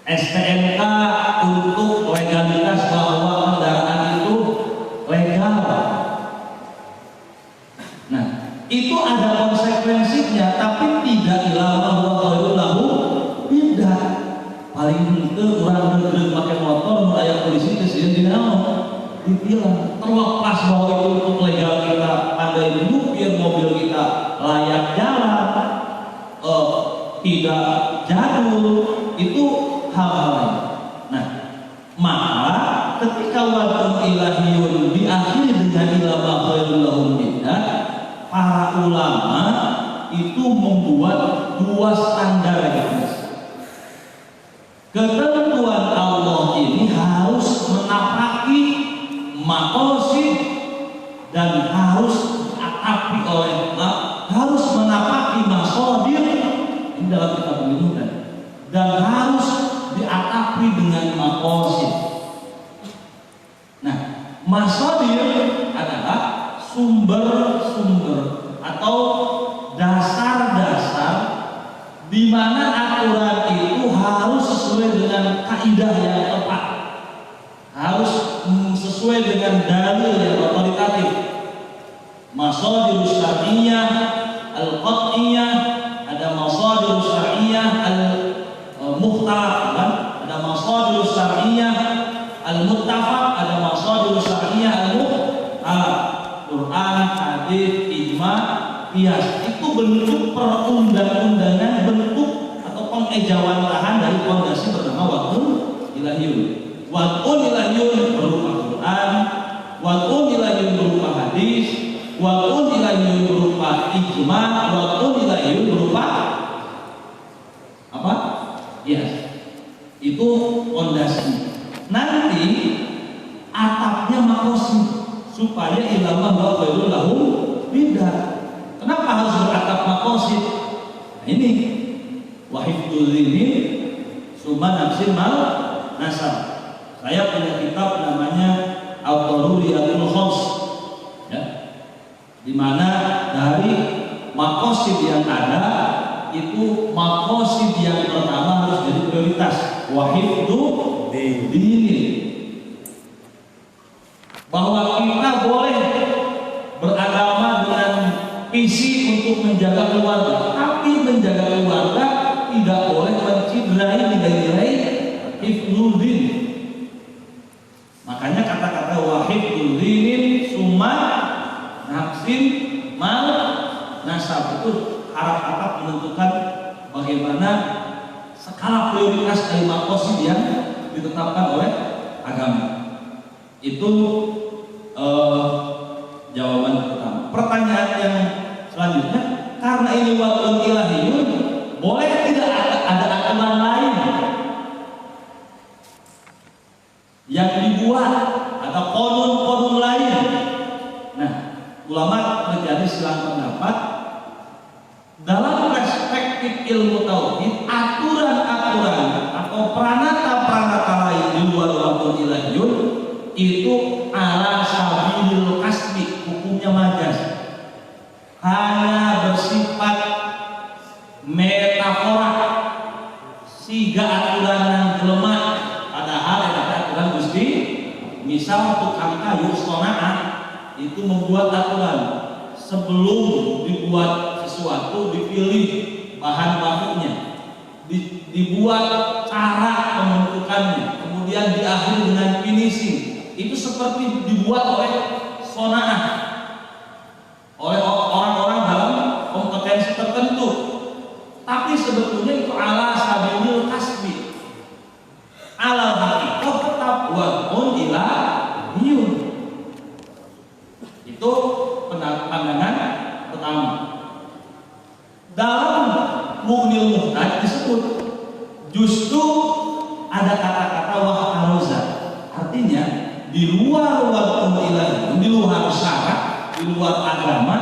STNK untuk legalitas bahwa kendaraan itu legal. Nah, itu ada konsekuensinya, tapi tidak ilama wa khairul lahu tidak. Paling itu orang negeri pakai motor meraya polisi kesini ditilang. Terlepas bahwa itu untuk legal, kita pandai nyupir mobil kita layak jalan, tidak jadul, itu hal-hal lain. Nah, maka ketika wadun ilahiyun diakhiri dengan ilama khairul lahum bidah, para ulama itu membuat dua standar guys. Ketentuan Allah ini harus menapaki maqasid dan harus diatapi oleh harus menapaki masadir ini dalam kitab penuntutan, dan harus diatapi dengan maqasid. Nah, masadir adalah sumber-sumber atau dasar-dasar di mana aturan itu harus sesuai dengan kaidah yang tepat, harus sesuai dengan dalil yang otoritatif. Masadir syar'iyyah al-qat'iyyah, ada masadir syar'iyyah al-mukhtalaf, ada masadir syar'iyyah al-muttafaq, ada masadir syar'iyyah al-mukhtalaf. Quran, hadis, ijma, qiyas itu bentuk perundang-undangan, bentuk atau pengejawantahan dari fondasi bernama wadun ilahiyun. Wadun ilahiyun berupa Quran, wadun ilahiyun berupa hadis, wadun ilahiyun berupa ijma, wadun ilahiyun berupa apa? Qiyas. Itu fondasi. Nanti atapnya maqasid supaya ilmu wa khairul lahum bidah. Kenapa harus beratap maqasid? Nah, ini wahifdul zinin summa nafsin mal nasab. Saya punya kitab namanya Al-Daruriyatul Khams, ya, di mana dari maqasid yang ada itu maqasid yang pertama harus jadi prioritas, wahifdul zinin, bahwa kita boleh beragama dengan visi untuk menjaga keluarga, tapi menjaga keluarga tidak boleh menciderai nilai-nilai hifdzul din. Makanya kata-kata wahifdzul dinin summa nafsin mal nasab itu harap-harap menentukan bagaimana skala prioritas dari maqasid yang ditetapkan oleh agama. Itu jawaban pertama. Pertanyaan yang selanjutnya, karena ini wadun ilahiyun, boleh tidak ada aturan lain yang dibuat atau qanun-qanun lain? Nah, ulama terjadi silang pendapat dalam perspektif ilmu tauhid. Aturan-aturan atau pranata-pranata lain di luar wadun ilahiyun itu ala sabilil kasbi, hukumnya majas, hanya bersifat metafora, siga aturan yang lemah, padahal ada aturan Gusti. Misal tukang kayu sona'ah itu membuat aturan sebelum dibuat sesuatu, dipilih bahan bakunya, dibuat cara pembentukannya, kemudian diakhiri dengan finishing. Itu seperti dibuat oleh sona'ah, oleh orang-orang dalam kompetensi tertentu. Tapi sebetulnya itu ala sabilil kasbi, ala haqiqah tetap wa'un ila niyun. Itu pandangan pertama. Dalam Mughnil Muhtaj disebut justru ada kata-kata wah'aroza, artinya di luar wa'un ila niyun, di luar syarat, di luar agama,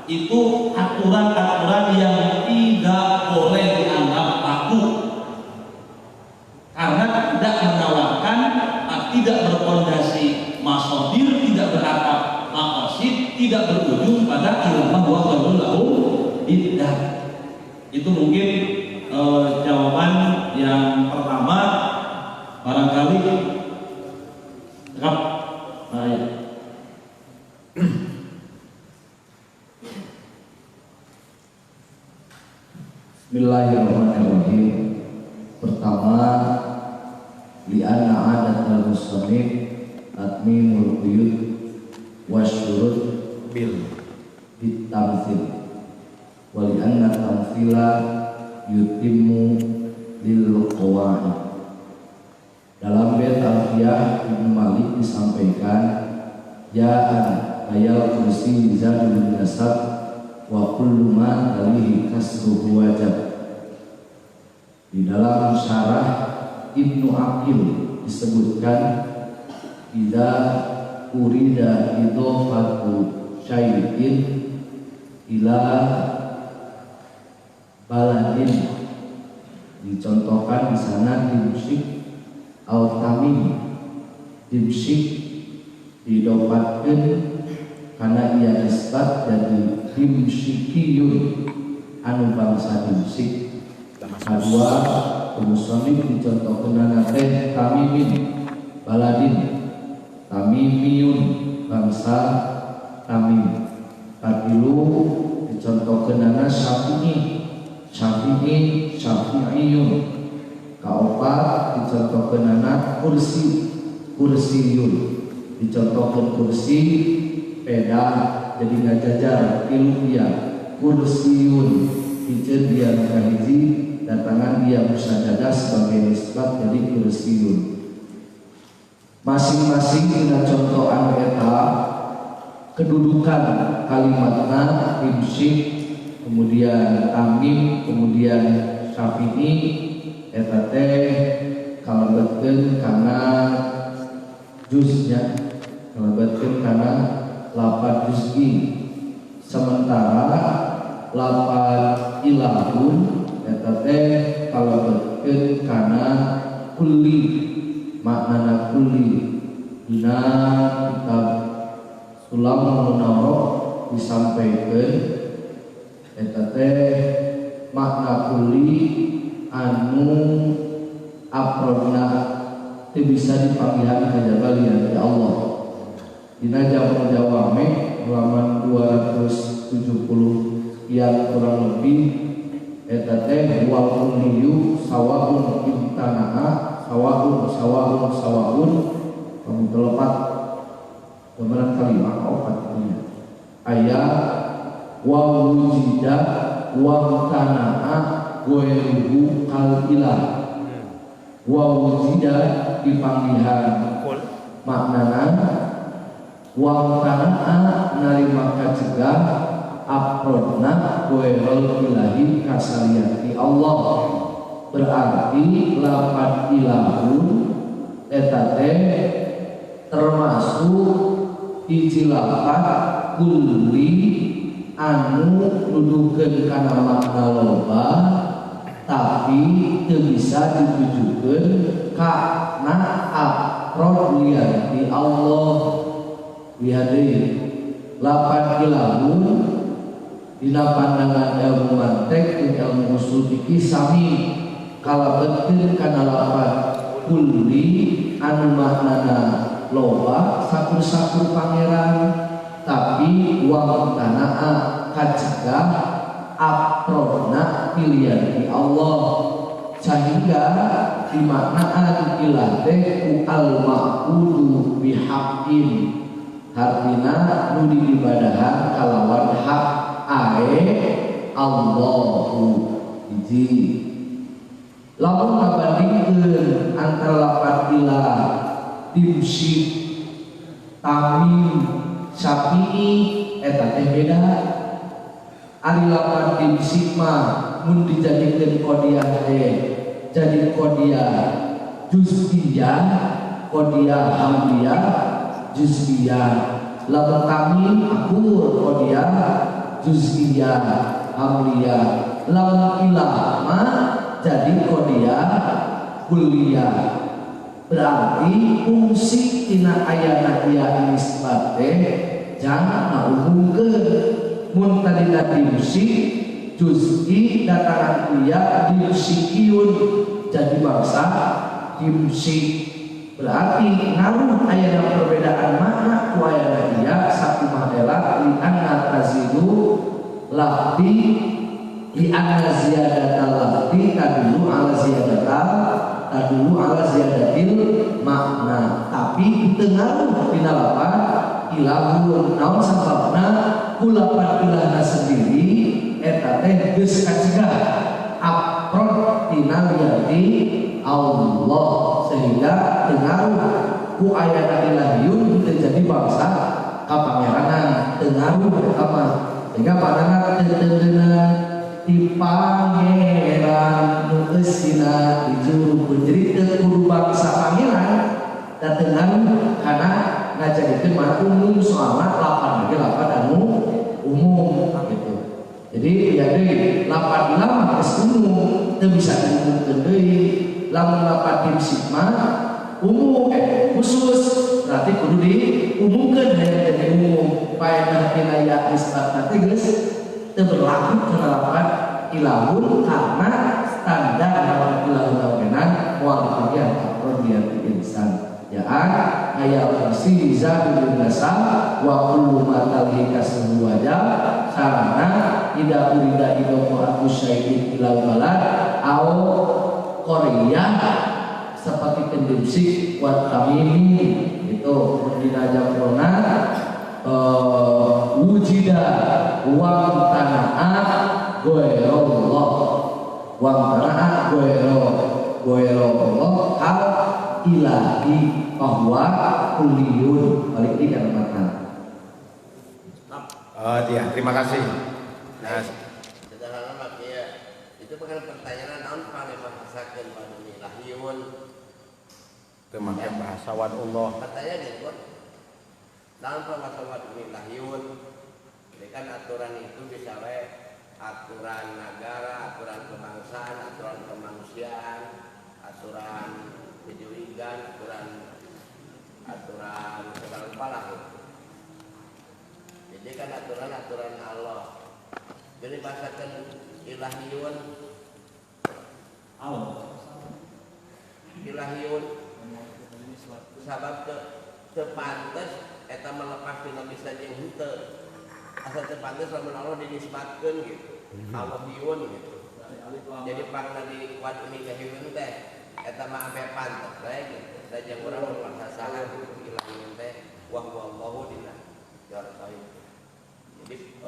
itu aturan-aturan yang tidak boleh dianggap baku karena tidak menawarkan, tidak berfondasi masodir, tidak beratap makosid, tidak berujung pada ilmu wa khairul lahu bid'ah. Itu mungkin jawaban yang pertama. Barangkali Bismillahirrahmanirrahim. Pertama, li'anna adat al-musannif tatmimul quyud wasyurut bil bitamthil wa li'anna tamthila yutimmu lil qawaid. Dalam bait Alfiyah Ibnu Malik disampaikan ja'an ayal kursi zadul nasab wa kullu ma alihi kasruhu wajib. Di dalam syarah Ibnu Aqil disebutkan idza urida idhofatu syai'in ila baladin, dicontohkan di sana dimsyik al tamim. Dimsyik didapatkan karena ia nisbat dari dimsyikiyun anu bangsa dimsyik. Kedua, musannif dicontohkan nate tamimin baladin, tamimiyun bangsa Tamim. Katilu dicontohkan nana syafi'iyun. Kaopat dicontohkan nana kursiyun, dicontohkan kursi peda jadi ngajajar ilmiah kursiyun, pijen dia kahiji datangan dia musyajadah sebagai nisbat jadi kursiyun. Masing-masing dengan contoh anu eta kedudukan kalimatna imsyik, kemudian tamim, kemudian syafi'i, eta teh kalebetkeun kana juznya, kalebetkeun kana lafaz juz'i. Sementara lafaz ilahun eta teh kalebetkeun kana kulli, maknana kulli. Dina kitab Sulam Munawwarah disampaikan eta teh makna kulli anu aprona teu bisa dipanggihan kajabalian ya Allah. Dina jamu jawame halaman 270 yang kurang lebih eta teh wal kulliyu sawaun imtana'a sawaun kamu telepat gambaran kalimat opat ini ayat wa wujida wa tana'a ghairuhu kal ilah. Wa wujida dipanggihan maknana wa tana'a narima kacegah aprodna ghairul ilahi kasaliyati Allah. Berarti lafaz ilahun eta teh termasuk hiji lafaz kulli anu nuduhkeun kana makna loba tapi teu bisa ditujukeun kana afrod liyati Allah. Lihat deui lafaz ilahun dina pandangan ilmu mantek dan ilmu usul fikih sami kalebetkeun kana lafaz kulli anu maknana loba sakur-sakur pangeran tapi uang tanah kacegah aprona pilihan di Allah sehingga dimaknaan ilah teh al ma'budu bihaqqin hartina nu diibadahan kalawan hak ae Allahu hiji lamun ngabandingkeun antara lapan ilah dimsi tamim syafi'i eta teh beda ari lapan dimsi mah mun dijadikeun qodiyah teh jadi qodiyah juz'iyah qodiyah hamdiyah juz'iyah lamun tamim akur qodiyah juz'iyah hamdiyah lamun ilah mah jadi qodiyah kulliyah berarti fungsi tina ayana ieu nisbat teh jangan ngahubungkeun mun tadi dimsi juz'i dataran kuliah dimsikiun jadi bangsa dimsi berarti ngaruh ayana perbedaan makna ku ayana ieu sakumaha ela li anna tazidu lafdi li anna ziyadatal lafdi tadulu ala ziyadatil makna tapi teu ngaruh dina lapan ilahun naon sababna ku lapan ilahna sendiri eta teh geus kacegah apron tina liyati Allah sehingga teu ngaruh ku ayana ilahiyun teu jadi bangsa kapangeranan teu ngaruh eta mah sehingga padahal teu di pangeran nu eusina dijuru jadi teu kudu bangsa pangeran dateunan kana ngajadikeun mah umum soalna lapan ge lapan anu umum gitu. Jadi ya deui lapan lama geus umum teu bisa diumumkeun deui lamun lapan dimsik mah umum khusus berarti kudu diumumkeun hayang jadi umum paedah tina ya isbat teh geus teu berlaku kana lapan ilahun karena standar dalam ilahun awenan moal bagian afrodiyat insan jaan aya versi zahirul nasab wa kullu ma talhika sebuaja sarana ida urida idomu aku syai'in ilal balad au Korea seperti kendimsik wa tamimi itu berdina jamrona wujida uang tanah goerollah uang tanah goerollah al ilahi bahwa kuliyun balik di kalimatnya. Dia terima kasih. Nah, sederhana mak ya itu bukan pertanyaan naon pangemasakeun badumi lahiyun teu make bahasa wadullah. pertanyaan itu naon pangemasakeun badumi lahiyun ini kan aturan itu bisa we aturan negara, aturan kebangsaan, aturan kemanusiaan, aturan pendidikan, aturan segala kepala. Jadi kan aturan Allah. Jadi bahasakan ilahiyun, ilahiyun. Sabab tepantes eta melepas dina bisa jeung henteu. Asal tepantes lamun Allah dinisbatkeun gitu. Allahiyun gitu. Jadi pangna di kuat ini ilahiyun teh eta mah ame pantes bae gitu. Saja urang memasasahan ilahiyun teh wa huwallahu dina jartai. Jadi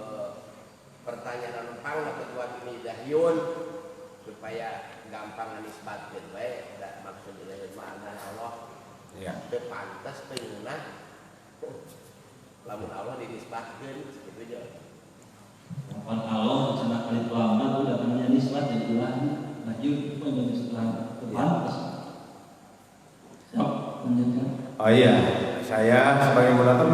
pertanyaan pangna ketua ini ilahiyun supaya gampang nisbatkeun bae da maksud ilahiyun makna Allah. Ya, teu pantes teu ngeunah. Lamun Allah dinisbatkeun gitu aja. Lapan Allah cenah alif lam mah udah namanya nisbat dan ilahnya. Nah, itu menjadi setelah pantas. Oh iya, saya sebagai moderator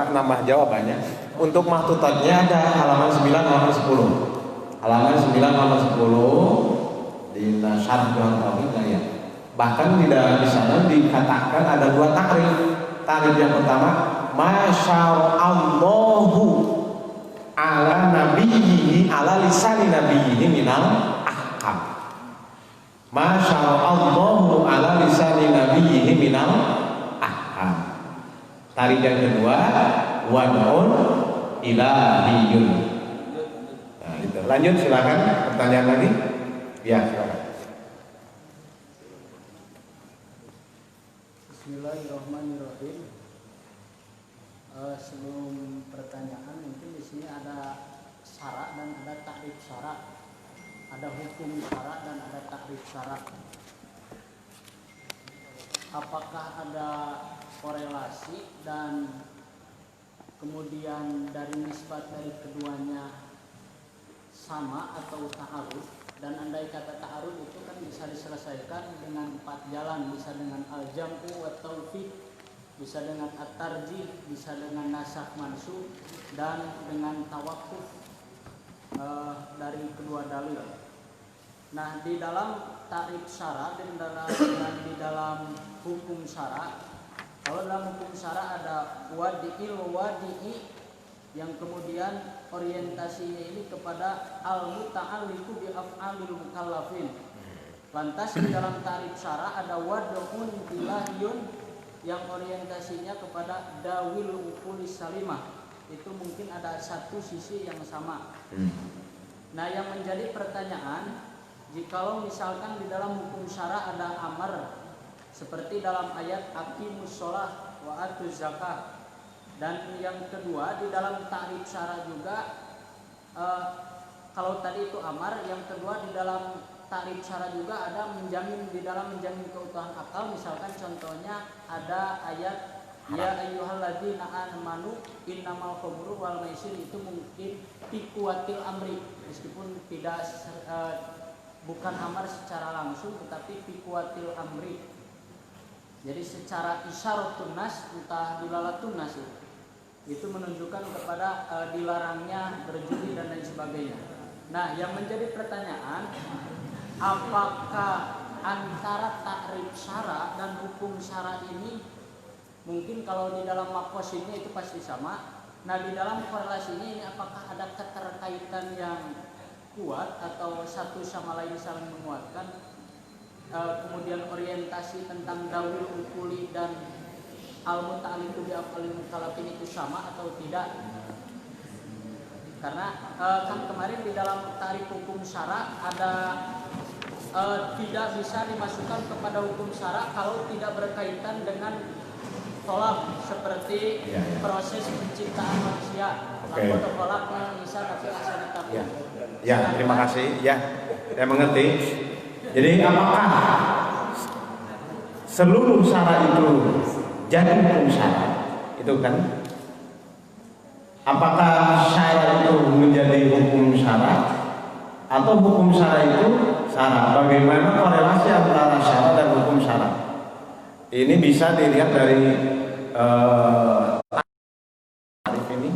nambah jawabannya. Untuk mahtutatnya ada halaman 9 halaman 10. Halaman 9 halaman 10 di Syarh Johar Tauhid ya. Bahkan di dalam sana dikatakan ada dua takrif. Takrif yang pertama, masyaallahu ala nabiyhi ala lisani nabiyhi minal ahkam. Masyaallahu ala lisani nabiyhi minal ahkam. Tarik yang kedua wad'un ilahiyun. Nah, itu. Lanjut silakan pertanyaan lagi. Ya, silakan. Bismillahirrahmanirrahim. Sebelum pertanyaan, mungkin di sini ada syarat dan ada takrif syarat, ada hukum syarat dan ada takrif syarat. Apakah ada korelasi dan kemudian dari nisbat dari keduanya sama atau ta'arud? Dan andai kata ta'arud itu kan bisa diselesaikan dengan 4 jalan, bisa dengan al-jam'u wa taufiq, bisa dengan at-tarjih, bisa dengan nasakh mansukh, dan dengan tawakuf dari kedua dalil. Nah, di dalam takrif syarat dan di dalam hukum syarat, kalau dalam hukum syarat ada wadi'i yang kemudian orientasinya ini kepada al-muta'alliqu bi af'alil mukallafin. Lantas di dalam takrif syarat ada wad'un ilahiyun yang orientasinya kepada dawil uqulis salimah. Itu mungkin ada satu sisi yang sama. Nah, yang menjadi pertanyaan, jikalau misalkan di dalam hukum syara ada amar seperti dalam ayat aqimus shalah wa atuz zakah, dan yang kedua di dalam takrif syara juga kalau tadi itu amar, yang kedua di dalam takrif syara juga ada menjamin, di dalam menjamin keutuhan akal. Misalkan contohnya ada ayat ya ayyuhalladzina amanu innamal khamru wal maisir, itu mungkin piquatil amri, meskipun tidak bukan amar secara langsung tetapi piquatil amri. Jadi secara isyaratun nas entah dilalatun nas itu menunjukkan kepada dilarangnya berjudi dan lain sebagainya. Nah, yang menjadi pertanyaan, apakah antara takrif syara dan hukum syara ini, mungkin kalau di dalam makosidnya itu pasti sama. Nah, di dalam korelasinya ini apakah ada keterkaitan yang kuat atau satu sama lain saling menguatkan? Kemudian orientasi tentang dawil ukuli dan al-muta'alliqu bi af'alil mukallafin itu sama atau tidak? Karena kan kemarin di dalam takrif hukum syara ada tidak bisa dimasukkan kepada hukum syara kalau tidak berkaitan dengan tolak, seperti proses penciptaan manusia. Lalu tolak bisa tapi asal tapi. Ya, terima kasih. Ya, saya mengerti. Jadi apakah seluruh syara itu jadi hukum syara? Itu kan? Apakah syara itu menjadi hukum syara atau hukum syara itu syara? Bagaimana korelasi antara syara dan hukum syara? Ini bisa dilihat dari tarif ini.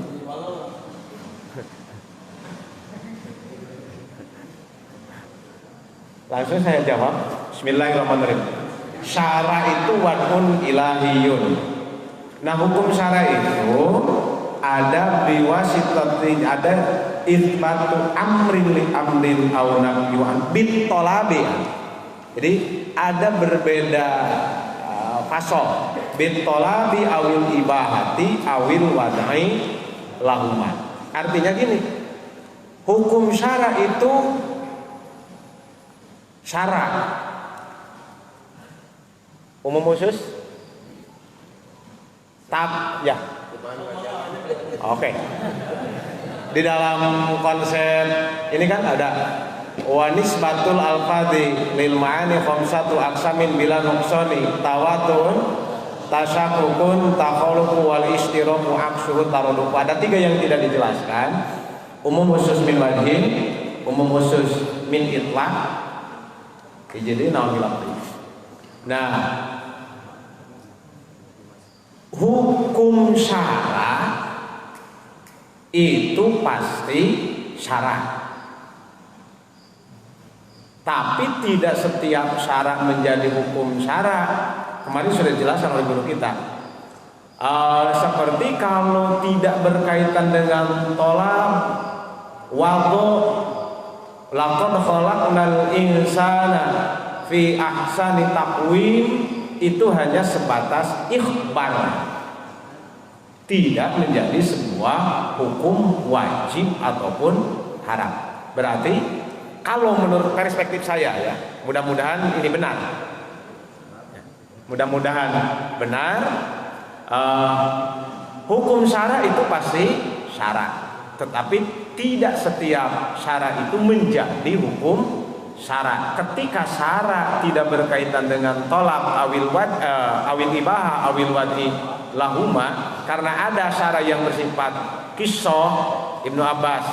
Langsung saya jawab. Bismillahirrahmanirrahim. Syara itu wad'un ilahiyun. Nah, hukum syara itu ada biwasitatin, ada itsbatu amrin li amrin aw nahyuan bit talabi. Jadi ada berbeda fasal bit talabi awil ibahati awil wad'i lahuma. Artinya gini, hukum syara itu syara umum khusus ya. Oke. Di dalam konsep ini kan ada wanisbatul alfadhi lil ma'ani khamsatu aqsamin bila nuqsani tawatun tasyakukun takhaluqu wal istiraku aksuhu taruduku. Ada 3 yang tidak dijelaskan, umum khusus min wajhin, umum khusus min itlaq, jadi naumilafri. Nah, hukum syara itu pasti syara, tapi tidak setiap syara menjadi hukum syara. Kemarin sudah dijelaskan oleh guru kita. Seperti kalau tidak berkaitan dengan tolak, wadhu, laqad khalaqnal insana fi ahsani taqwim, itu hanya sebatas ikhbar. tidak menjadi sebuah hukum wajib ataupun haram. Berarti kalau menurut perspektif saya ya, mudah-mudahan ini benar. Mudah-mudahan benar. Hukum syara itu pasti syarat, tetapi tidak setiap syarat itu menjadi hukum syarat. Ketika syarat tidak berkaitan dengan tolak awil ibahah awil wadi lahuma, karena ada syarat yang bersifat kisah. Ibnu Abbas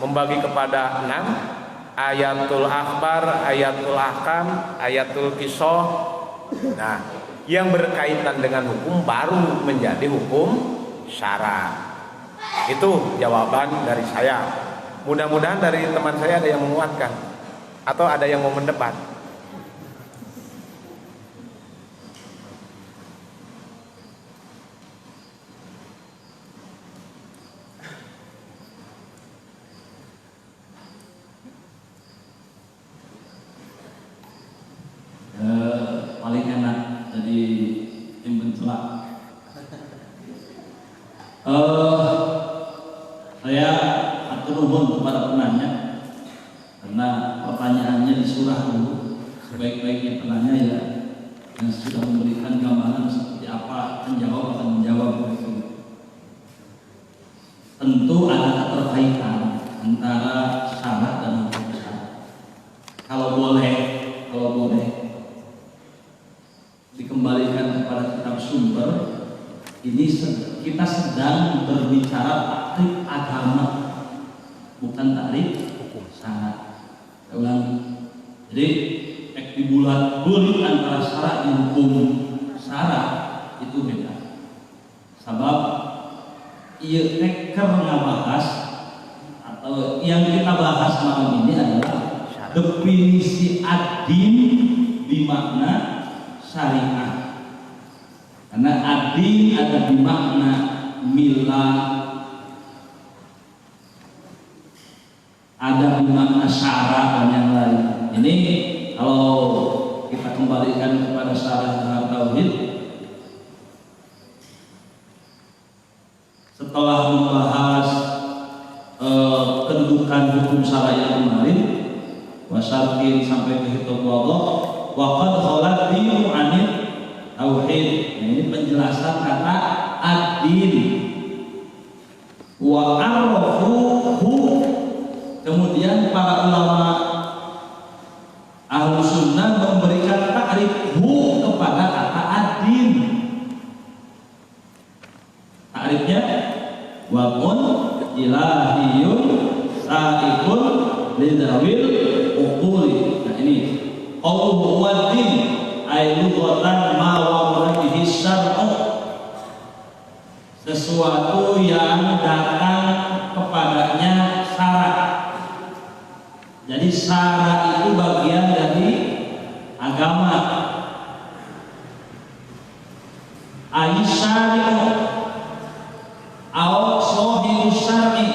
membagi kepada 6: ayatul akhbar, ayatul ahkam, ayatul kisah. Nah, yang berkaitan dengan hukum baru menjadi hukum syarat. Itu jawaban dari saya. Mudah-mudahan dari teman saya ada yang menguatkan atau ada yang mau mendebat. Paling enak jadi tim pencela. Saya atur nuhun kepada penanya karena pertanyaannya di surah dulu. Sebaik-baiknya penanya ya yang sudah memberikan gambaran seperti apa penjawab akan menjawab begitu. Tentu ada keterkaitan antara syarat dan hukum syarat. Kalau boleh dikembalikan kepada kitab sumber, ini kita sedang berbicara takrif agama, bukan takrif hukum syarat. Saya ulangi. Jadi di bulan antara syarat dan hukum syarat itu beda. Sebab ia teker ngabahas atau yang kita bahas malam ini adalah definisi ad-din bermakna syariah. Karena ad-din ada bermakna milah, ada bermakna syara dan yang lain. Ini kalau kita kembalikan kepada syarah dalam tauhid, setelah membahas kedudukan hukum syariah kemarin, wasyartin sampai ke hitung wadha, waqad khalat dinu anil tauhid. Nah, ini penjelasan kata ad-din. Wa arrafuhu, kemudian para ulama ahlu sunnah memberikan takrifhu kepada kata ad-din. Takrifnya waqun ilahiyun sa'ikun lidawil uquli. Nah ini qawluhu wad-din ay lughatan ma wa'ala bihi syar'u, sesuatu yang datang kepadanya syarat. Jadi syarat itu bagian dari agama. Aisyari'u au sohibu syar'i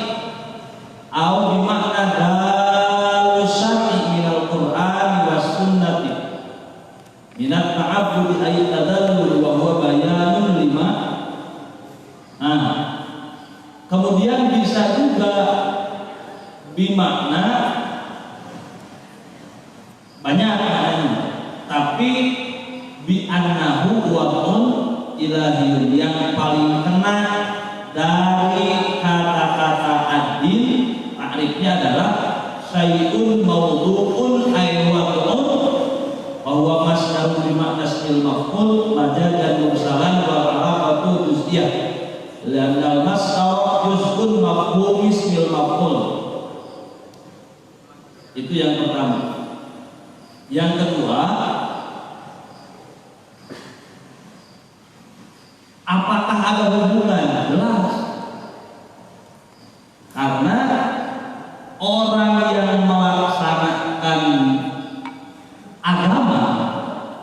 au bimakna dalu syar'i minal qur'an was sunnati minat ta'abbudi ayat tadallul wa huwa bayanun lima. Nah, kemudian bisa juga bimakna banyak maknanya, tapi bi annahu waqun ilahiyun, yang paling kena dari kata-kata ad-din takrifnya adalah syai'un mawdu'un ay waqun wa huwa masdarun bi makna ismil maf'ul majadan mursalan wa alaqatu juz'iyah li'anna al-masdar juz'un mafhum ismil maf'ul. Itu yang pertama. Yang kedua, apakah ada hubungan? Jelas. Karena orang yang melaksanakan agama,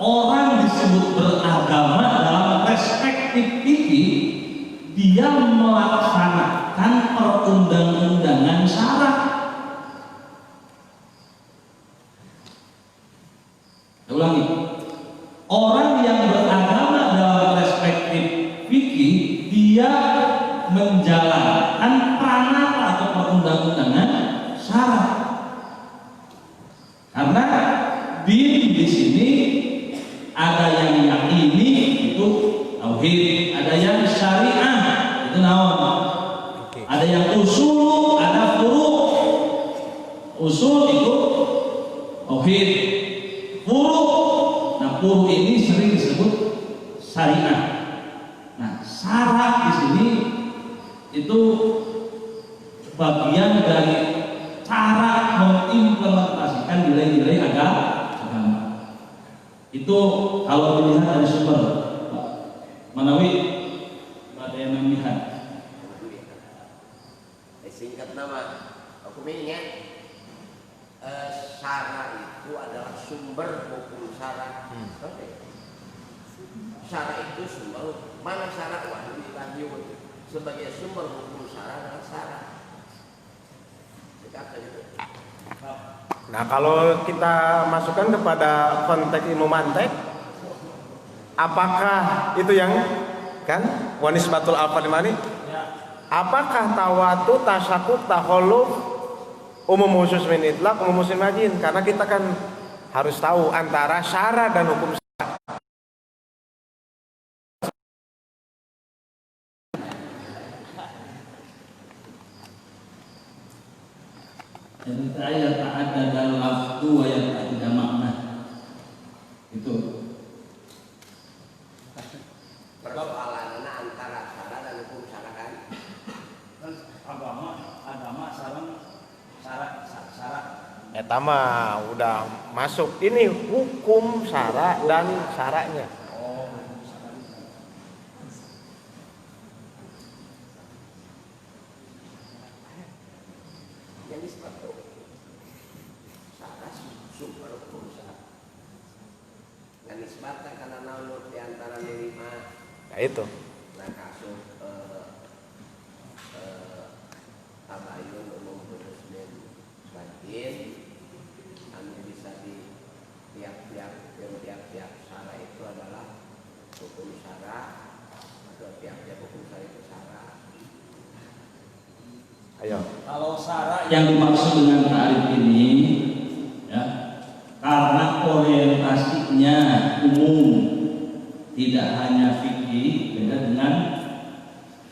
orang disebut beragama dalam perspektif fikih, dia melaksanakan perundang-undangan syarak. Saya ulangi. Orang yang beragama dalam perspektif fikih, dia menjalankan pranata atau perundang-undangan syara. Karena din di sini ada yang yakini itu tauhid, ada yang syariah itu naon, ada yang usul, ada furu. Usul itu tauhid, furu. Nah, furu ini sering disebut syariah. Nah, syara di sini itu bagian dari cara mengimplementasikan nilai-nilai agama. Itu kalau dilihat dari sumber, Pak Manawi, ada yang melihat. Singkat nama, aku ingat syara itu adalah sumber hukum syara. Syara itu sumber, mana syara wahyu sebagai sumber hukum syara adalah syara. Nah, kalau kita masukkan kepada konteks ilmu mantek, apakah itu yang kan wanisbatul alfalimani? Apakah tawatu, tasyakuk, taholuf, umum khusus min itlaq, umum khusus majin? Karena kita kan harus tahu antara syara dan hukum syara. Jadi saya tak ada dalam lafzu wa yang tidak makna. Itu. Persoalannya antara syara dan hukum syara kan? Agama syarat. Etama udah masuk ini hukum syara dan syaranya. Yang disebut syara sumber hukum syara. Yang disebutkan karena naunut di antara lima. Ya itu. Nah, kasus tabayun umum khusus min majin, anu bisa di tiap-tiap syara itu adalah hukum syara atau tiap-tiap hukum syara itu syara. Ayo. Kalau syara yang dimaksud dengan ta'rif ini ya, karena orientasinya umum, tidak hanya fikih, beda dengan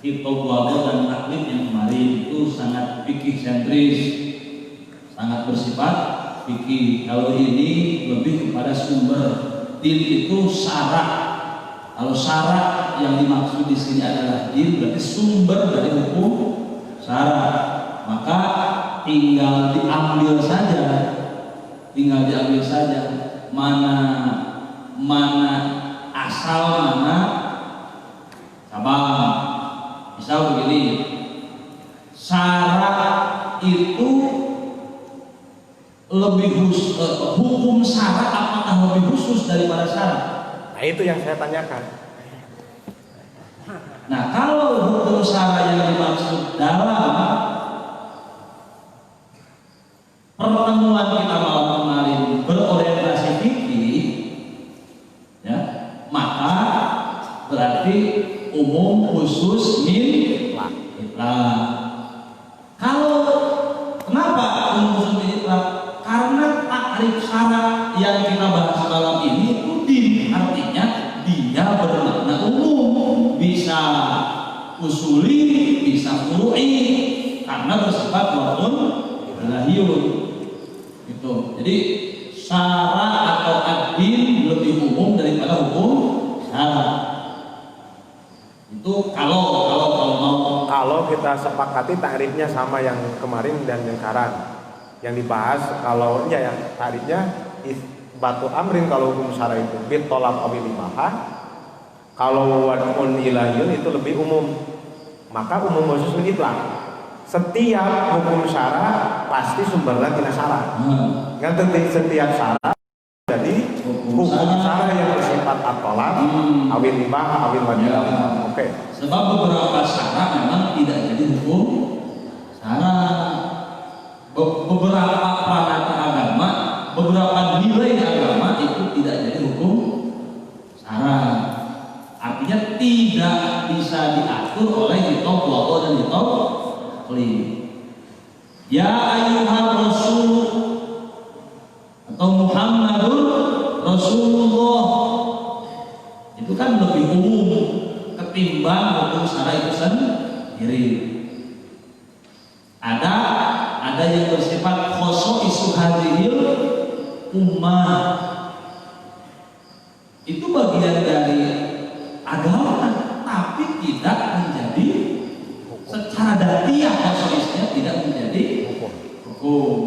Fitobwado dan taklid yang kemarin itu sangat fikih sentris, sangat bersifat fikih. Kalau ini lebih kepada sumber. Din itu syarat. Kalau syarat yang dimaksud di sini adalah din, berarti sumber dari hukum syarat. Maka tinggal diambil saja, mana asal, mana cabang. Misal begini, syarat itu lebih hukum syarat apakah lebih khusus daripada syarat? Nah, itu yang saya tanyakan. Nah, kalau hukum syarat yang dimaksud dalam pertemuan kita malam kemarin berorientasi fikih, ya, maka berarti umum khusus min itlaq. Kalau kenapa umum khusus min itlaq? Karena takrif syarat yang kita bahas malam ini itu din, artinya dia bermakna umum, bisa usuli, bisa furu'i, karena bersifat wa'un lahiyun. Gitu. Jadi syarat atau ad-din lebih umum daripada hukum syarat. Itu kalau kita sepakati takrifnya sama yang kemarin dan yang sekarang yang dibahas, kalau ya takrifnya batu amrin kalau hukum syara itu bit tolak abil ibahah, kalau wad'un ilahiyun itu lebih umum, maka umum khusus min itlaq. Setiap hukum syara pasti sumbernya tina syara. Nganten setiap syara jadi hukum syara yang bersifat at-tolak, awil ibahah, awil wajib. Oke. Sebab beberapa syarat memang tidak jadi hukum syarat. Beberapa pranata agama, beberapa nilai agama itu tidak jadi hukum syarat. Artinya tidak tidak bisa diatur oleh hitop wawo dan hitop kli. Ya ayyuhar rasul atau Muhammadur Rasulullah itu kan lebih umum ketimbang hukum syara itu sendiri. Ada yang bersifat khoso isu hadhil ummah, itu bagian dari agama tapi tidak menjadi secara datiah khosoisnya tidak menjadi hukum.